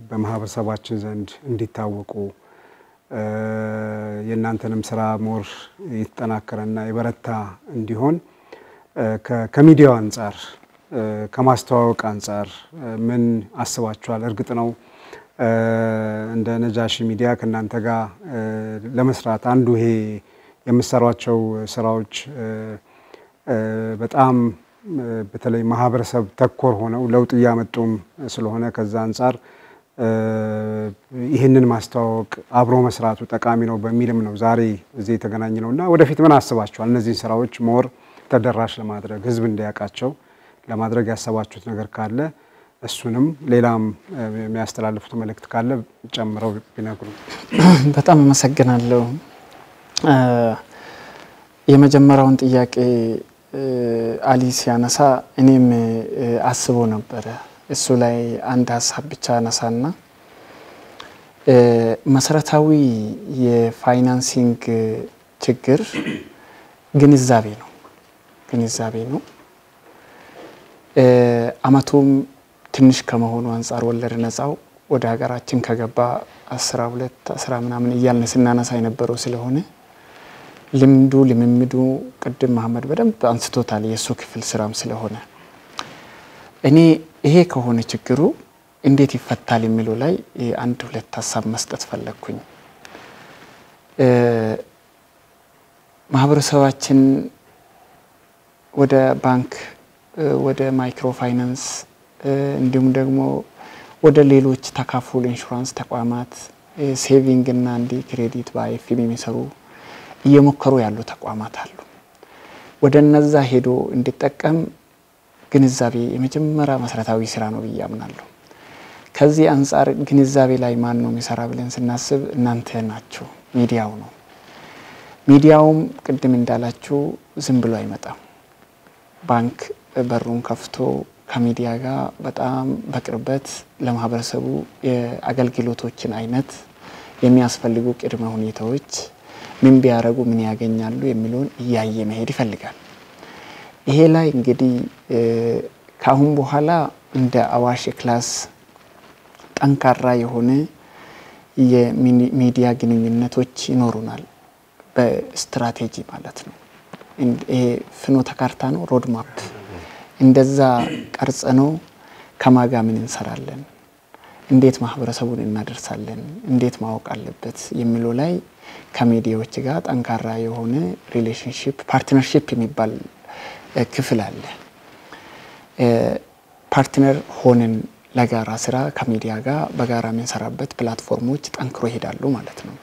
[SPEAKER 1] በማህበረሰባችን ዘንድ እንዲታወቁ የናንተንም ስራ ሞር ይተጠናከረና የበረታ እንዲሆን ከሚዲያው አንፃር ከማስተዋወቅ አንፃር ምን አስባችኋል? እርግጥ ነው እንደ ነጃሺ ሚዲያ ከናንተ ጋር ለመስራት አንዱ ይሄ የምሰሯቸው ስራዎች በጣም በተለይ ማህበረሰብ ተኮር ሆነው ለውጥ ያመጡም ስለሆነ ከዛ አንፃር ይሄንን ማስተዋወቅ አብሮ መስራቱ ጠቃሚ ነው በሚልም ነው ዛሬ እዚህ የተገናኘነውና ወደፊት ምን አስባችኋል? እነዚህ ስራዎች ሞር ተደራሽ ለማድረግ ህዝብ እንዲያውቃቸው ለማድረግ ያሰባችሁት ነገር ካለ እሱንም ሌላም የሚያስተላልፉት መልእክት ካለ ጨምረው ቢነግሩ።
[SPEAKER 2] በጣም አመሰግናለሁ። የመጀመሪያውን ጥያቄ አሊ ሲያነሳ እኔም አስቦ ነበር። እሱ ላይ አንድ ሐሳብ ብቻ አነሳና መሰረታዊ የፋይናንሲንግ ችግር ግንዛቤ ነው። አመቱም ትንሽ ከመሆኑ አንፃር ወለድ ነፃው ወደ ሀገራችን ከገባ 12 10 ምናምን እያልን ስናነሳ የነበረው ስለሆነ ልምምዱ ቅድም መሐመድ በደንብ አንስቶታል የሱ ክፍል ስራም ስለሆነ እኔ ይሄ ከሆነ ችግሩ እንዴት ይፈታል የሚለው ላይ አንድ ሁለት ሐሳብ መስጠት ፈለኩኝ። ማህበረሰባችን ወደ ባንክ ወደ ማይክሮ ፋይናንስ እንዲሁም ደግሞ ወደ ሌሎች ተካፉል ኢንሹራንስ ተቋማት ሴቪንግ እና እንዲ ክሬዲት በአይኤፍኤም የሚሰሩ እየሞከሩ ያሉ ተቋማት አሉ። ወደ እነዛ ሄዶ እንዲጠቀም ግንዛቤ የመጀመሪያ መሰረታዊ ስራ ነው ብዬ አምናለሁ። ከዚህ አንፃር ግንዛቤ ላይ ማን ነው የሚሰራ ብለን ስናስብ እናንተ ናችሁ፣ ሚዲያው ነው። ሚዲያውም ቅድም እንዳላችሁ ዝም ብሎ አይመጣም። ባንክ በሩን ከፍቶ ከሚዲያ ጋር በጣም በቅርበት ለማህበረሰቡ የአገልግሎቶችን አይነት የሚያስፈልጉ ቅድመ ሁኔታዎች ምን ቢያረጉ ምን ያገኛሉ የሚሉን እያየ መሄድ ይፈልጋል። ይሄ ላይ እንግዲህ ካሁን በኋላ እንደ አዋሽ ክላስ ጠንካራ የሆነ የሚዲያ ግንኙነቶች ይኖሩናል በስትራቴጂ ማለት ነው። ይሄ ፍኖተ ካርታ ነው ሮድ ማፕ እንደዛ ቀርጸነው ከማጋ ምን እንሰራለን እንዴት ማህበረሰቡን እናደርሳለን እንዴት ማወቅ አለበት የሚለው ላይ ከሚዲያዎች ጋር ጠንካራ የሆነ ሪሌሽንሺፕ ፓርትነርሺፕ የሚባል ክፍል አለ። ፓርትነር ሆነን ለጋራ ስራ ከሚዲያ ጋር በጋራ የምንሰራበት ፕላትፎርሞች ጠንክሮ ይሄዳሉ ማለት ነው።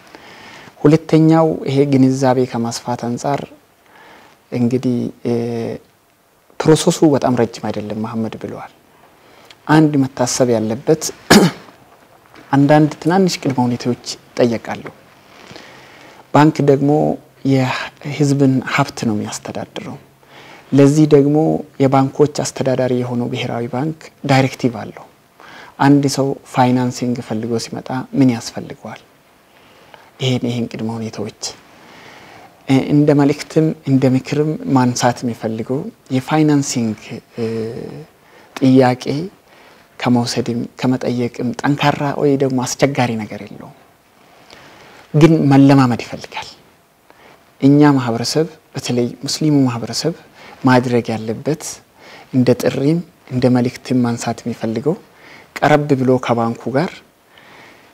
[SPEAKER 2] ሁለተኛው ይሄ ግንዛቤ ከማስፋት አንፃር እንግዲህ ፕሮሰሱ በጣም ረጅም አይደለም መሐመድ ብለዋል። አንድ መታሰብ ያለበት አንዳንድ ትናንሽ ቅድመ ሁኔታዎች ይጠየቃሉ። ባንክ ደግሞ የህዝብን ሀብት ነው የሚያስተዳድረው። ለዚህ ደግሞ የባንኮች አስተዳዳሪ የሆነው ብሔራዊ ባንክ ዳይሬክቲቭ አለው። አንድ ሰው ፋይናንሲንግ ፈልጎ ሲመጣ ምን ያስፈልገዋል? ይሄን ቅድመ ሁኔታዎች እንደ መልእክትም እንደ ምክርም ማንሳት የሚፈልገው የፋይናንሲንግ ጥያቄ ከመውሰድም ከመጠየቅም ጠንካራ ወይ ደግሞ አስቸጋሪ ነገር የለውም፣ ግን መለማመድ ይፈልጋል። እኛ ማህበረሰብ በተለይ ሙስሊሙ ማህበረሰብ ማድረግ ያለበት እንደ ጥሪም እንደ መልእክትም ማንሳት የሚፈልገው ቀረብ ብሎ ከባንኩ ጋር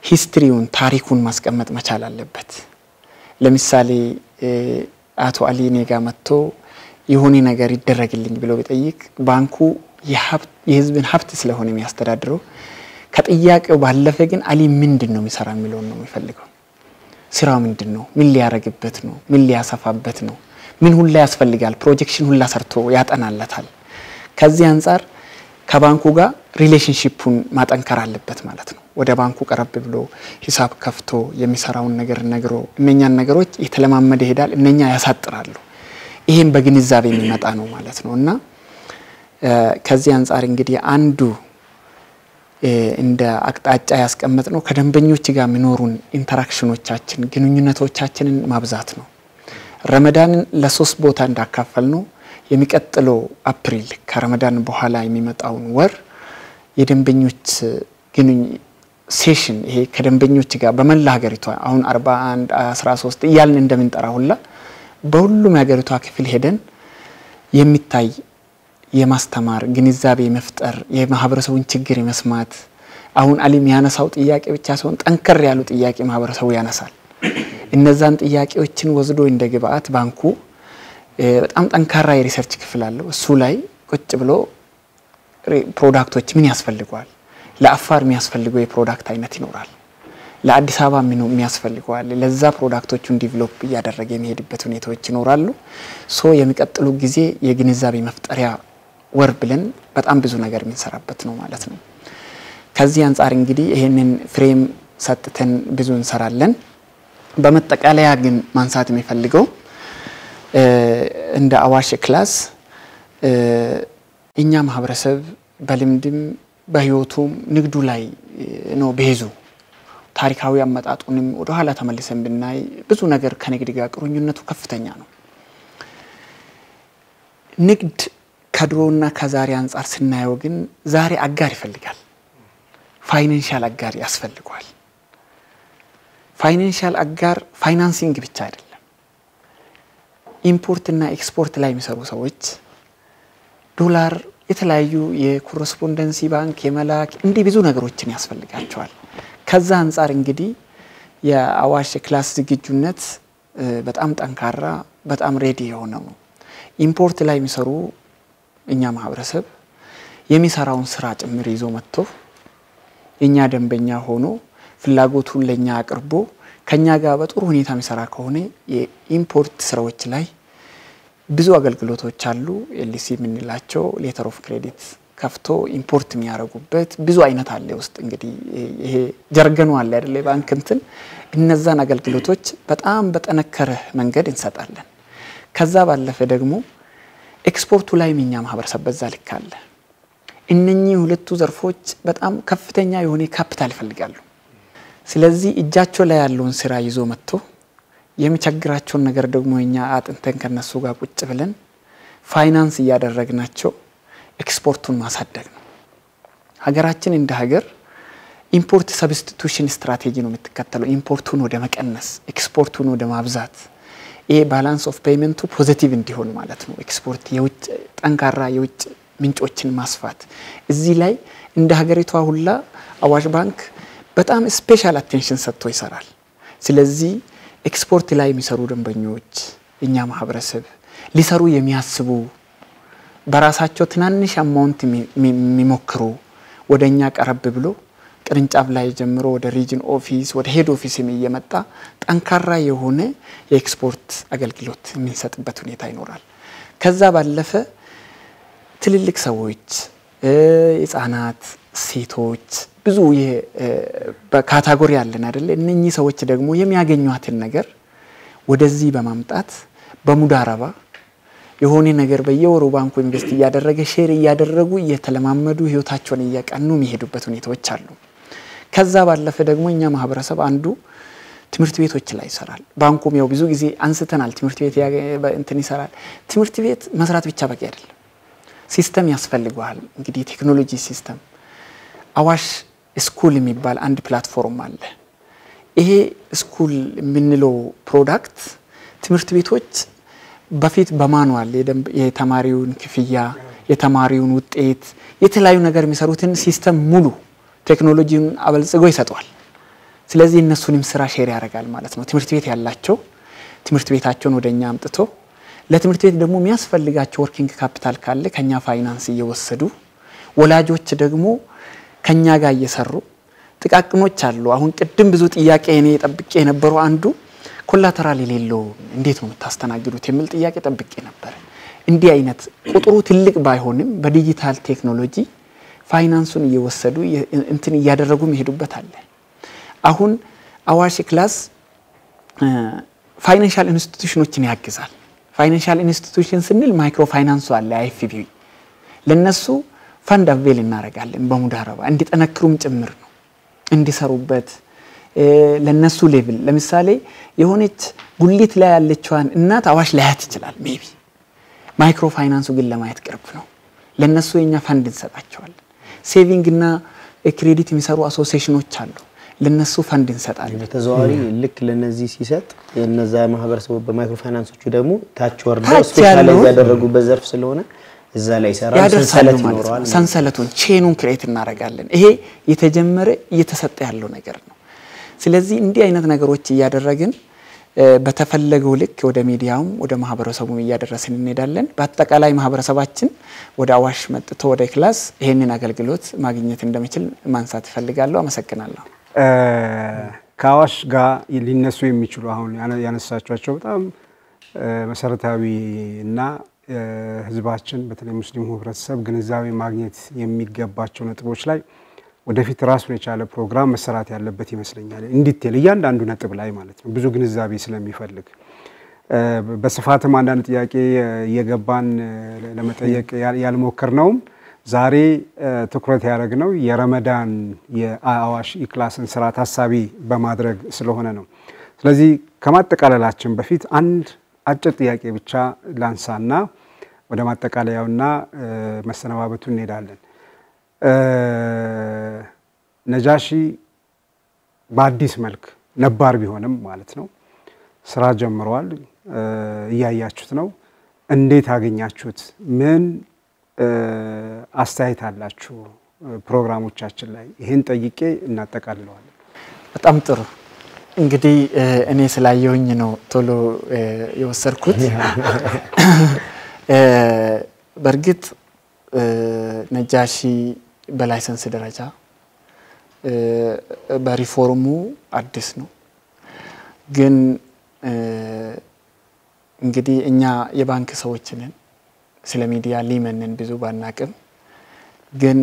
[SPEAKER 2] ሂስትሪውን ታሪኩን ማስቀመጥ መቻል አለበት። ለምሳሌ አቶ አሊ ኔጋ መጥቶ የሆነ ነገር ይደረግልኝ ብሎ ቢጠይቅ ባንኩ የህዝብን ሀብት ስለሆነ የሚያስተዳድረው ከጥያቄው ባለፈ ግን አሊ ምንድነው የሚሰራ የሚለው ነው የሚፈልገው። ስራው ምንድነው? ምን ሊያረግበት ነው? ምን ሊያሰፋበት ነው? ምን ሁላ ያስፈልጋል? ፕሮጀክሽን ሁላ ሰርቶ ያጠናለታል። ከዚህ አንፃር ከባንኩ ጋር ሪሌሽንሺፑን ማጠንከር አለበት ማለት ነው። ወደ ባንኩ ቀረብ ብሎ ሂሳብ ከፍቶ የሚሰራውን ነገር ነግሮ እነኛን ነገሮች የተለማመደ ይሄዳል። እነኛ ያሳጥራሉ። ይሄን በግንዛቤ የሚመጣ ነው ማለት ነውና ከዚህ አንፃር እንግዲህ አንዱ እንደ አቅጣጫ ያስቀመጥ ነው ከደንበኞች ጋር የሚኖሩን ኢንተራክሽኖቻችን ግንኙነቶቻችንን ማብዛት ነው። ረመዳንን ለሶስት ቦታ እንዳካፈል ነው። የሚቀጥለው አፕሪል ከረመዳን በኋላ የሚመጣውን ወር የደንበኞች ሴሽን ይሄ ከደንበኞች ጋር በመላ ሀገሪቷ አሁን 41 13 እያልን እንደምንጠራ ሁላ በሁሉም ሀገሪቷ ክፍል ሄደን የሚታይ የማስተማር ግንዛቤ መፍጠር የማህበረሰቡን ችግር የመስማት አሁን አሊም ያነሳው ጥያቄ ብቻ ሳይሆን ጠንከር ያሉ ጥያቄ ማህበረሰቡ ያነሳል። እነዛን ጥያቄዎችን ወስዶ እንደ ግብአት ባንኩ በጣም ጠንካራ የሪሰርች ክፍል አለው። እሱ ላይ ቁጭ ብሎ ፕሮዳክቶች ምን ያስፈልጋል? ለአፋር የሚያስፈልገው የፕሮዳክት አይነት ይኖራል። ለአዲስ አበባ ምን የሚያስፈልጋል? ለዛ ፕሮዳክቶቹን ዲቨሎፕ ያደረገ የሚሄድበት ሁኔታዎች ይኖራሉ። የሚቀጥሉ ጊዜ የግንዛቤ መፍጠሪያ ወር ብለን በጣም ብዙ ነገር የምንሰራበት ነው ማለት ነው። ከዚህ አንፃር እንግዲህ ይሄንን ፍሬም ሰጥተን ብዙ እንሰራለን። በመጠቃለያ ግን ማንሳት የሚፈልገው እንደ አዋሽ ክላስ እኛ ማህበረሰብ በልምድም በህይወቱም ንግዱ ላይ ነው በሄዙ ታሪካዊ አመጣጡንም ወደ ኋላ ተመልሰን ብናይ ብዙ ነገር ከንግድ ጋር ቁርኝነቱ ከፍተኛ ነው። ንግድ ከድሮና ከዛሬ አንፃር ስናየው ግን ዛሬ አጋር ይፈልጋል። ፋይናንሻል አጋር ያስፈልጋል። ፋይናንሻል አጋር ፋይናንሲንግ ብቻ አይደለም። ኢምፖርት እና ኤክስፖርት ላይ የሚሰሩ ሰዎች ዶላር የተለያዩ የኮረስፖንደንሲ ባንክ የመላክ እንዲህ ብዙ ነገሮችን ያስፈልጋቸዋል። ከዛ አንፃር እንግዲህ የአዋሽ ክላስ ዝግጁነት በጣም ጠንካራ በጣም ሬዲ የሆነ ነው። ኢምፖርት ላይ የሚሰሩ እኛ ማህበረሰብ የሚሰራውን ስራ ጭምር ይዞ መጥቶ እኛ ደንበኛ ሆኖ ፍላጎቱን ለኛ አቅርቦ ከኛ ጋር በጥሩ ሁኔታ የሚሰራ ከሆነ የኢምፖርት ስራዎች ላይ ብዙ አገልግሎቶች አሉ። ኤልሲ ምንላቸው ሌተር ኦፍ ክሬዲት ከፍቶ ኢምፖርት የሚያረጉበት ብዙ አይነት አለ ውስጥ እንግዲህ ይሄ ጀርገኑ አለ አይደል ባንክ እንትን እነዛን አገልግሎቶች በጣም በተነከረ መንገድ እንሰጣለን። ከዛ ባለፈ ደግሞ ኤክስፖርቱ ላይ እኛ ማህበረሰብ በዛ ልክ አለ። እነኚህ ሁለቱ ዘርፎች በጣም ከፍተኛ የሆነ ካፒታል ይፈልጋሉ። ስለዚህ እጃቸው ላይ ያለውን ስራ ይዞ መጥቶ የሚቸግራቸውን ነገር ደግሞ እኛ አጥንተን ከነሱ ጋር ቁጭ ብለን ፋይናንስ ያደረግናቸው ኤክስፖርቱን ማሳደግ ነው። ሀገራችን እንደ ሀገር ኢምፖርት ሰብስቲቱሽን ስትራቴጂ ነው የምትከተለው። ኢምፖርቱን ወደ መቀነስ ኤክስፖርቱን ወደ ማብዛት ይሄ ባላንስ ኦፍ ፔመንቱ ፖዚቲቭ እንዲሆን ማለት ነው። ኤክስፖርት የውጭ ጠንካራ የውጭ ምንጮችን ማስፋት እዚህ ላይ እንደ ሀገሪቷ ሁላ አዋሽ ባንክ በጣም ስፔሻል አቴንሽን ሰጥቶ ይሰራል። ስለዚህ ኤክስፖርት ላይ የሚሰሩ ደንበኞች እኛ ማህበረሰብ ሊሰሩ የሚያስቡ በራሳቸው ትናንሽ አማውንት የሚሞክሩ ወደኛ ቀረብ ብሎ ቅርንጫፍ ላይ ጀምሮ ወደ ሪጅን ኦፊስ ወደ ሄድ ኦፊስ የሚየመጣ ጠንካራ የሆነ የኤክስፖርት አገልግሎት የሚንሰጥበት ሁኔታ ይኖራል። ከዛ ባለፈ ትልልቅ ሰዎች ህፃናት ሴቶች ብዙ በካታጎሪ ያለን አይደል እነኚህ ሰዎች ደግሞ የሚያገኙአትን ነገር ወደዚህ በማምጣት በሙዳረባ የሆነ ነገር በየወሩ ባንኩ ኢንቨስት ያደረገ ሼር ያደረጉ እየተለማመዱ ህይወታቸውን እያቀኑ የሚሄዱበት ሁኔታዎች አሉ ከዛ ባለፈ ደግሞ እኛ ማህበረሰብ አንዱ ትምህርት ቤቶች ላይ ይሰራል ባንኩም ያው ብዙ ጊዜ አንስተናል ትምህርት ቤት እንትን ይሰራል ትምህርት ቤት መስራት ብቻ በቂ አይደለም ሲስተም ያስፈልጋል እንግዲህ ቴክኖሎጂ ሲስተም አዋሽ ስኩል የሚባል አንድ ፕላትፎርም አለ ይሄ ስኩል ምንለው ፕሮዳክት ትምህርት ቤቶች በፊት በማኑዋል የተማሪውን ክፍያ የተማሪውን ውጤት የተለያዩ ነገር የሚሰሩትን ሲስተም ሙሉ ቴክኖሎጂን አበልጽጎ ይሰጣል ስለዚህ እነሱንም ስራ ሼር ያደርጋል ማለት ነው ትምህርት ቤት ያላቸው ትምህርት ቤታቸውን ወደኛ አምጥቶ ለትምህርት ቤት ደግሞ የሚያስፈልጋቸው ወርኪንግ ካፒታል ካለ ከኛ ፋይናንስ እየወሰዱ ወላጆች ደግሞ ከኛ ጋር እየሰሩ ጥቃቅኖች አሉ አሁን ቅድም ብዙ ጥያቄ እኔ ጠብቄ የነበረው አንዱ ኮላተራል የሌለው እንዴት ነው የምታስተናግዱት የሚል ጥያቄ ጠብቄ ነበር እንዲህ አይነት ቁጥሩ ትልቅ ባይሆንም በዲጂታል ቴክኖሎጂ ፋይናንሱን እየወሰዱ እንትን ያደረጉ መሄዱበት አለ አሁን አዋሽ ክላስ ፋይናንሻል ኢንስቲትዩሽኖችን ያግዛል ፋይናንሻል ኢንስቲትዩሽን ስንል ማይክሮ ፋይናንስ አለ አይኤፍቢ ለነሱ ፈንድ አቬል እናረጋለን በሙዳረባ እንዲጠነክሩም ጭምር ነው እንዲሰሩበት ለነሱ ሌቭል ለምሳሌ የሆነች ጉሊት ላይ ያለችዋን እናት አዋሽ ላያት ይችላል ሜቢ ማይክሮ ፋይናንሱ ግን ለማየት ቅርብ ነው ለነሱ የኛ ፈንድ እንሰጣቸዋለን ሴቪንግ እና ክሬዲት የሚሰሩ አሶሲዬሽኖች አሉ ለነሱ ፈንድ እንሰጣለን
[SPEAKER 4] በተዘዋዋሪ ልክ ለነዚህ ሲሰጥ የነዛ ማህበረሰቡ በማይክሮ ፋይናንሶቹ ደግሞ ታች ወርደው ስፔሻላይዝ ያደረጉበት ዘርፍ ስለሆነ እዛ ላይ ይሰራል ሰንሰለቱን ቼኑን ክሬት እናረጋለን ይሄ የተጀመረ እየተሰጠ ያለው ነገር ነው ስለዚህ እንዲህ አይነት ነገሮች ያደረግን በተፈለገው ልክ ወደ ሚዲያውም ወደ ማህበረሰቡም ያደረስን እንሄዳለን በአጠቃላይ ማህበረሰባችን ወደ አዋሽ መጥቶ ወደ ክላስ ይሄንን አገልግሎት ማግኘት እንደሚችል ማንሳት ፈልጋለሁ አመሰግናለሁ
[SPEAKER 1] ከአዋሽ ጋር ሊነሱ የሚችሉ አሁን ያነሳቻቸው በጣም መሰረታዊ እና ህዝባችን በተለይ ሙስሊሙ ህብረተሰብ ግንዛቤ ማግኘት የሚገባቸው ነጥቦች ላይ ወደፊት ራሱን የቻለ ፕሮግራም መሰራት ያለበት ይመስለኛል እንዲቴል እያንዳንዱ ነጥብ ላይ ማለት ነው ብዙ ግንዛቤ ስለሚፈልግ በስፋትም አንዳንድ ጥያቄ የገባን ለመጠየቅ ያልሞከርነው ዛሬ ትኩረት ያደረግነው የረመዳን የአዋሽ ኢክላስን ስራ ታሳቢ በማድረግ ስለሆነ ነው ስለዚህ ከማጠቃለላችን በፊት አንድ አጭር ጥያቄ ብቻ ላንሳና ወደ ማጠቃለያውና መሰነባበቱ እንሄዳለን ነጃሺ በአዲስ መልክ ነባር ቢሆንም ማለት ነው ስራ ጀምሯል እያያችሁት ነው እንዴት አገኛችሁት ምን አስተያየት አላችሁ ፕሮግራሞቻችን ላይ ይሄን ጠይቄ እናጠቃልለዋለን
[SPEAKER 2] በጣም ጥሩ እንግዲህ እኔ ስላየውኝ ነው ቶሎ የወሰርኩት በርግጥ ነጃሺ በላይሰንስ ደረጃ በሪፎርሙ አዲስ ነው ግን እንግዲህ እኛ የባንክ ሰዎች ነን ስለ ሚዲያ ሊመንን ብዙ ባናቅም ግን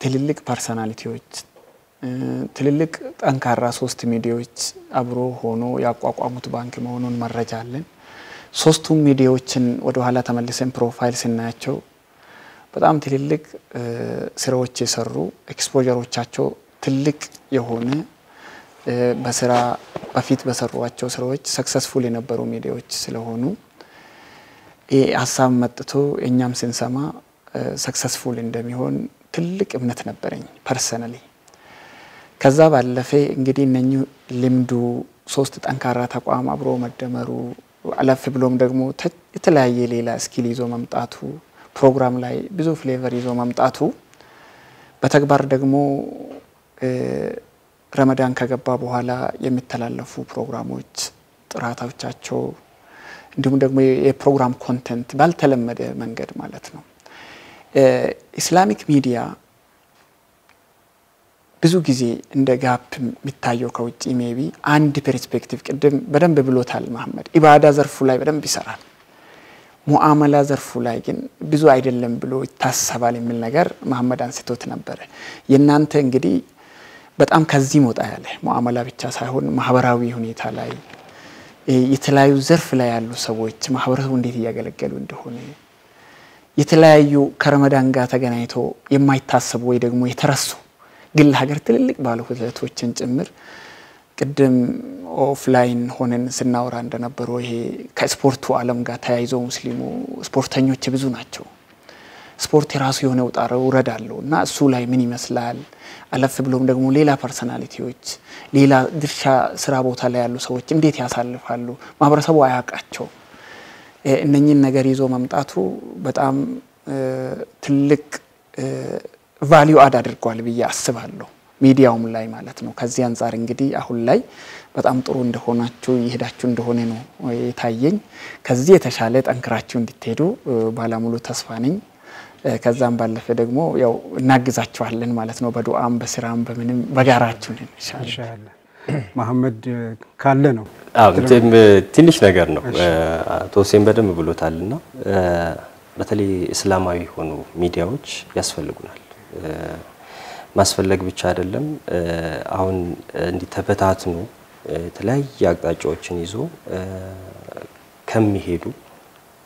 [SPEAKER 2] ትልልቅ ፐርሰናሊቲዎች ትልልቅ ጠንካራ 3 ሚዲያዎች አብሮ ሆኖ ያቋቋሙት ባንክ መሆኑን መረጃ አለን ሶስቱም ሚዲያዎችን ወደ ኋላ ተመልሰን ፕሮፋይል ስናያቸው በጣም ትልልቅ ስራዎች የሰሩ ኤክስፖዠሮቻቸው ትልቅ የሆነ በስራ በፊት በሰሩዋቸው ስራዎች ሰክሰስፉል የነበሩ ሚዲያዎች ስለሆኑ ሀሳብ መጥቶ እኛም ስንሰማ ሰክሰስፉል እንደሚሆን ትልቅ እምነት ነበረኝ ፐርሰናሊ ከዛ ባለፈ እንግዲህ እነኚህ ልምዱ 3 ጠንካራ ተቋም አብሮ መደመሩ አለፍ ብሎም ደግሞ የተለያየ ሌላ ስኪል ይዞ መምጣቱ ፕሮግራም ላይ ብዙ ፍሌቨር ይዞ መምጣቱ በተግባር ደግሞ ረመዳን ከገባ በኋላ የሚተላለፉ ፕሮግራሞች ጥራታቸው እንዲሁም ደግሞ የፕሮግራም ኮንቴንት ባልተለመደ መንገድ ማለት ነው ኢስላሚክ ሚዲያ ብዙ ጊዜ እንደ ጋፕ የሚታየው ከውጪ ሜቢ አንድ ፐርስፔክቲቭ ቅድም በደንብ ብሎታል መሐመድ ኢባዳ ዘርፉ ላይ በደንብ ይሰራል ሙአመላ ዘርፉ ላይ ግን ብዙ አይደለም ብሎ ይታሰባል የሚል ነገር መሐመድ አንስቶት ነበር። የናንተ እንግዲህ በጣም ከዚህ ሞጣ ያለ ሙአመላ ብቻ ሳይሆን ማህበራዊ ሁኔታ ላይ የተለያዩ ዘርፍ ላይ ያሉ ሰዎች ማህበረሰቡ እንዴት ያገለገሉ እንደሆነ የተለያዩ ከረመዳን ጋር ተገናኝቶ የማይታሰቡ ወይ ደግሞ የተረሱ ግን ለሀገር ትልልቅ ባለውለቶችን ጭምር ቅድም ኦፍላይን ሆነን ስናወራ እንደነበረው ይሄ ከስፖርቱ ዓለም ጋር ተያይዞ ሙስሊሙ ስፖርተኞች ብዙ ናቸው። ስፖርት የራሱ የሆነ ውጣውረድ አለው እና እሱ ላይ ምን ይመስላል አለፍ ብሎም ደግሞ ሌላ ፐርሰናሊቲዎች ሌላ ድርሻ ስራ ቦታ ላይ ያሉ ሰዎች እንዴት ያሳልፋሉ ማህበረሰቡ አያውቃቸው እነኚህን ነገር ይዞ መምጣቱ በጣም ትልቅ ቫልዩ አድ አድርጓል ብዬ አስባለሁ ሚዲያውም ላይ ማለት ነው። ከዚህ አንፃር እንግዲህ አሁን ላይ በጣም ጥሩ እንደሆናችሁ ይሄዳችሁ እንደሆነ ነው የታየኝ። ከዚህ የተሻለ ጠንክራችሁ እንድትሄዱ ባለሙሉ ተስፋ ነኝ። ከዛም ባለፈ ደግሞ ያው እናግዛችኋለን ማለት ነው በዱዓም በስራም በምንም በጋራችን ኢንሻአላህ።
[SPEAKER 1] መሐመድ ካለ ነው
[SPEAKER 3] ትንሽ ነገር ነው ቶሴን በደም ብሎታልና በተለይ እስላማዊ ሆኑ ሚዲያዎች ያስፈልጉናል። ማስፈለግ ብቻ አይደለም አሁን እንዲተበታትኑ የተለያየ አቅጣጫዎችን ይዞ ከሚሄዱ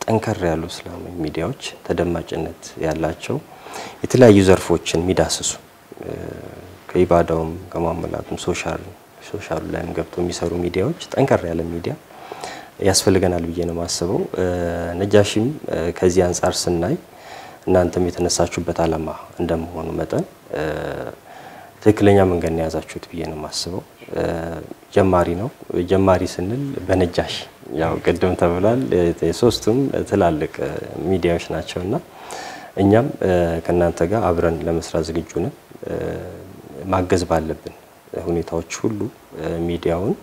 [SPEAKER 3] ጠንከር ያሉ እስላማዊ ሚዲያዎች ተደማጭነት ያላቸው የተለያዩ ዘርፎችን ሚዳስሱ ከኢባዳውም ከማመላቱም ሶሻል ላይም ገብቶ የሚሰሩ ሚዲያዎች ጠንከር ያለ ሚዲያ ያስፈልገናል ብዬ ነው ማስበው። ነጃሺም ከዚህ አንፃር ስናይ እናንተም የተነሳችሁበት ዓላማ እንደመሆኑ መጠን ትክክለኛ መንገድ ነው ያዛችሁት ብዬ ነው ማስበው። ጀማሪ ነው ጀማሪ ስንል በነጃሺ ያው ቀደም ተብሏል የሶስቱም ትላልቅ ሚዲያዎች ናቸውና እኛም ከናንተ ጋር አብረን ለመስራት ዝግጁ ነን። ማገዝ ባለብን ሁኔታዎች ሁሉ ሚዲያውን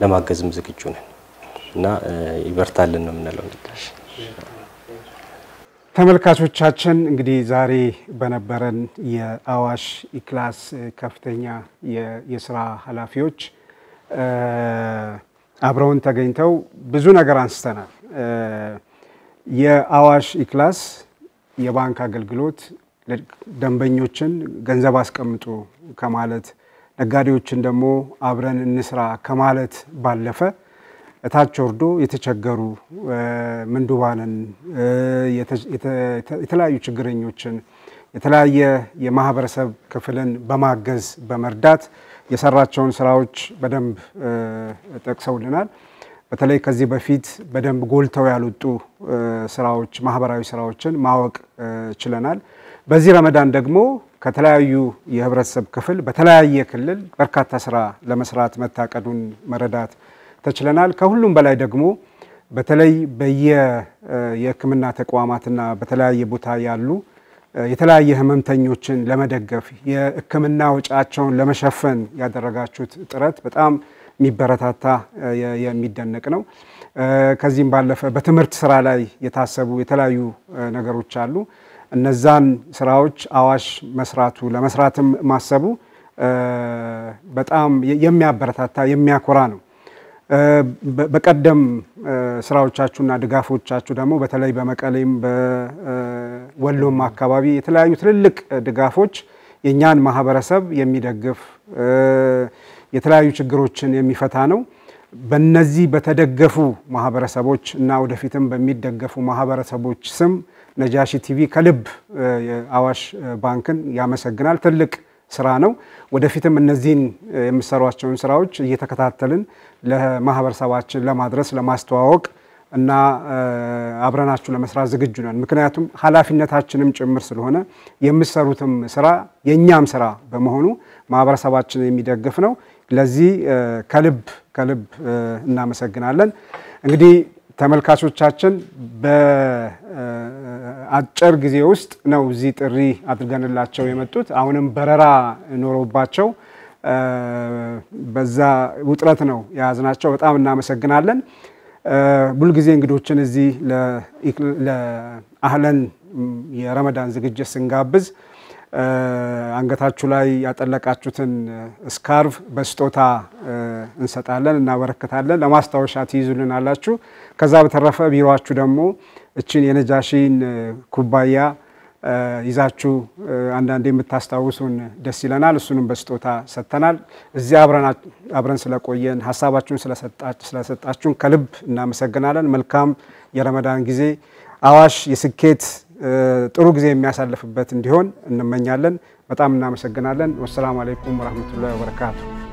[SPEAKER 3] ለማገዝም ዝግጁ ነን እና ይበርታልን ነው የምንለው። ነጃሺ
[SPEAKER 1] ተመልካቾቻችን እንግዲህ ዛሬ በነበረን የአዋሽ ኢክላስ ከፍተኛ የስራ ኃላፊዎች አብረውን ተገኝተው ብዙ ነገር አንስተናል። የአዋሽ ኢክላስ የባንክ አገልግሎት ደንበኞችን ገንዘብ አስቀምጡ ከማለት ነጋዴዎችን ደግሞ አብረን እንስራ ከማለት ባለፈ እታች ወርዶ የተቸገሩ ምንዱባንን የተለያዩ ችግረኞችን የተለያየ የማህበረሰብ ክፍልን በማገዝ በመርዳት የሰራቸውን ስራዎች በደንብ ጠቅሰውልናል። በተለይ ከዚህ በፊት በደንብ ጎልተው ያሉጡ ስራዎች ማህበራዊ ስራዎችን ማወቅ ችለናል። በዚህ ረመዳን ደግሞ ከተለያዩ የህብረተሰብ ክፍል በተለያየ ክልል በርካታ ስራ ለመስራት መታቀዱን መረዳት ተችለናል። ከሁሉም በላይ ደግሞ በተለይ የህክምና ተቋማትና በተለያየ ቦታ ያሉ የተለያየ ህመምተኞችን ለመደገፍ የህክምና ወጪያቸውን ለመሸፈን ያደረጋችሁት ጥረት በጣም የሚበረታታ የሚደነቅ ነው። ከዚህም ባለፈ በትምህርት ስራ ላይ የታሰቡ የተለያዩ ነገሮች አሉ። እነዛን ስራዎች አዋሽ መስራቱ ለመስራትም ማሰቡ በጣም የሚያበረታታ የሚያኮራ ነው። በቀደም ስራዎቻችሁና ድጋፎቻችሁ ደግሞ በተለይ በመቀሌም በወሎም አካባቢ የተለያዩ ትልልቅ ድጋፎች የኛን ማህበረሰብ የሚደግፍ የተለያዩ ችግሮችን የሚፈታ ነው። በእነዚህ በተደገፉ ማህበረሰቦች እና ወደፊትም በሚደገፉ ማህበረሰቦች ስም ነጃሺ ቲቪ ከልብ አዋሽ ባንክን ያመሰግናል። ትልቅ ስራ ነው። ወደፊትም እነዚህን የሚሰሯቸውን ስራዎች እየተከታተልን ለማህበረሰባችን ለማድረስ ለማስተዋወቅ እና አብረናችሁ ለመስራት ዝግጁ ነን። ምክንያቱም ኃላፊነታችንም ጭምር ስለሆነ የምትሰሩትም ስራ የኛም ስራ በመሆኑ ማህበረሰባችንን የሚደግፍ ነው። ለዚህ ከልብ እናመሰግናለን። እንግዲህ ተመልካቾቻችን በአጭር ጊዜ ውስጥ ነው እዚህ ጥሪ አድርገንላቸው የመጡት። አሁንም በረራ ኖሮባቸው በዛ ውጥረት ነው ያዝናቸው። በጣም እናመሰግናለን። ሁሉ ጊዜ እንግዶችን እዚህ ለአህለን የረመዳን ዝግጅት ስንጋብዝ አንገታችሁ ላይ ያጠለቃችሁትን ስካርፍ በስጦታ እንሰጣለን እናበረከታለን። ለማስታወሻ ትይዙልናላችሁ። ከዛ በተረፈ ቢሮአችሁ ደግሞ እቺን የነጃሺን ኩባያ ይዛችሁ አንዳንዴ የምታስታውሱን ደስ ይለናል እሱንም በስጦታ ሰጥተናል እዚህ አብረን ስለቆየን ሐሳባችሁን ስለሰጣችሁን ከልብ እናመሰግናለን መልካም የረመዳን ጊዜ አዋሽ የስኬት ጥሩ ጊዜ የሚያሳልፍበት እንዲሆን እንመኛለን በጣም እናመሰግናለን ወሰላሙ አለይኩም ወራህመቱላሂ ወበረካቱ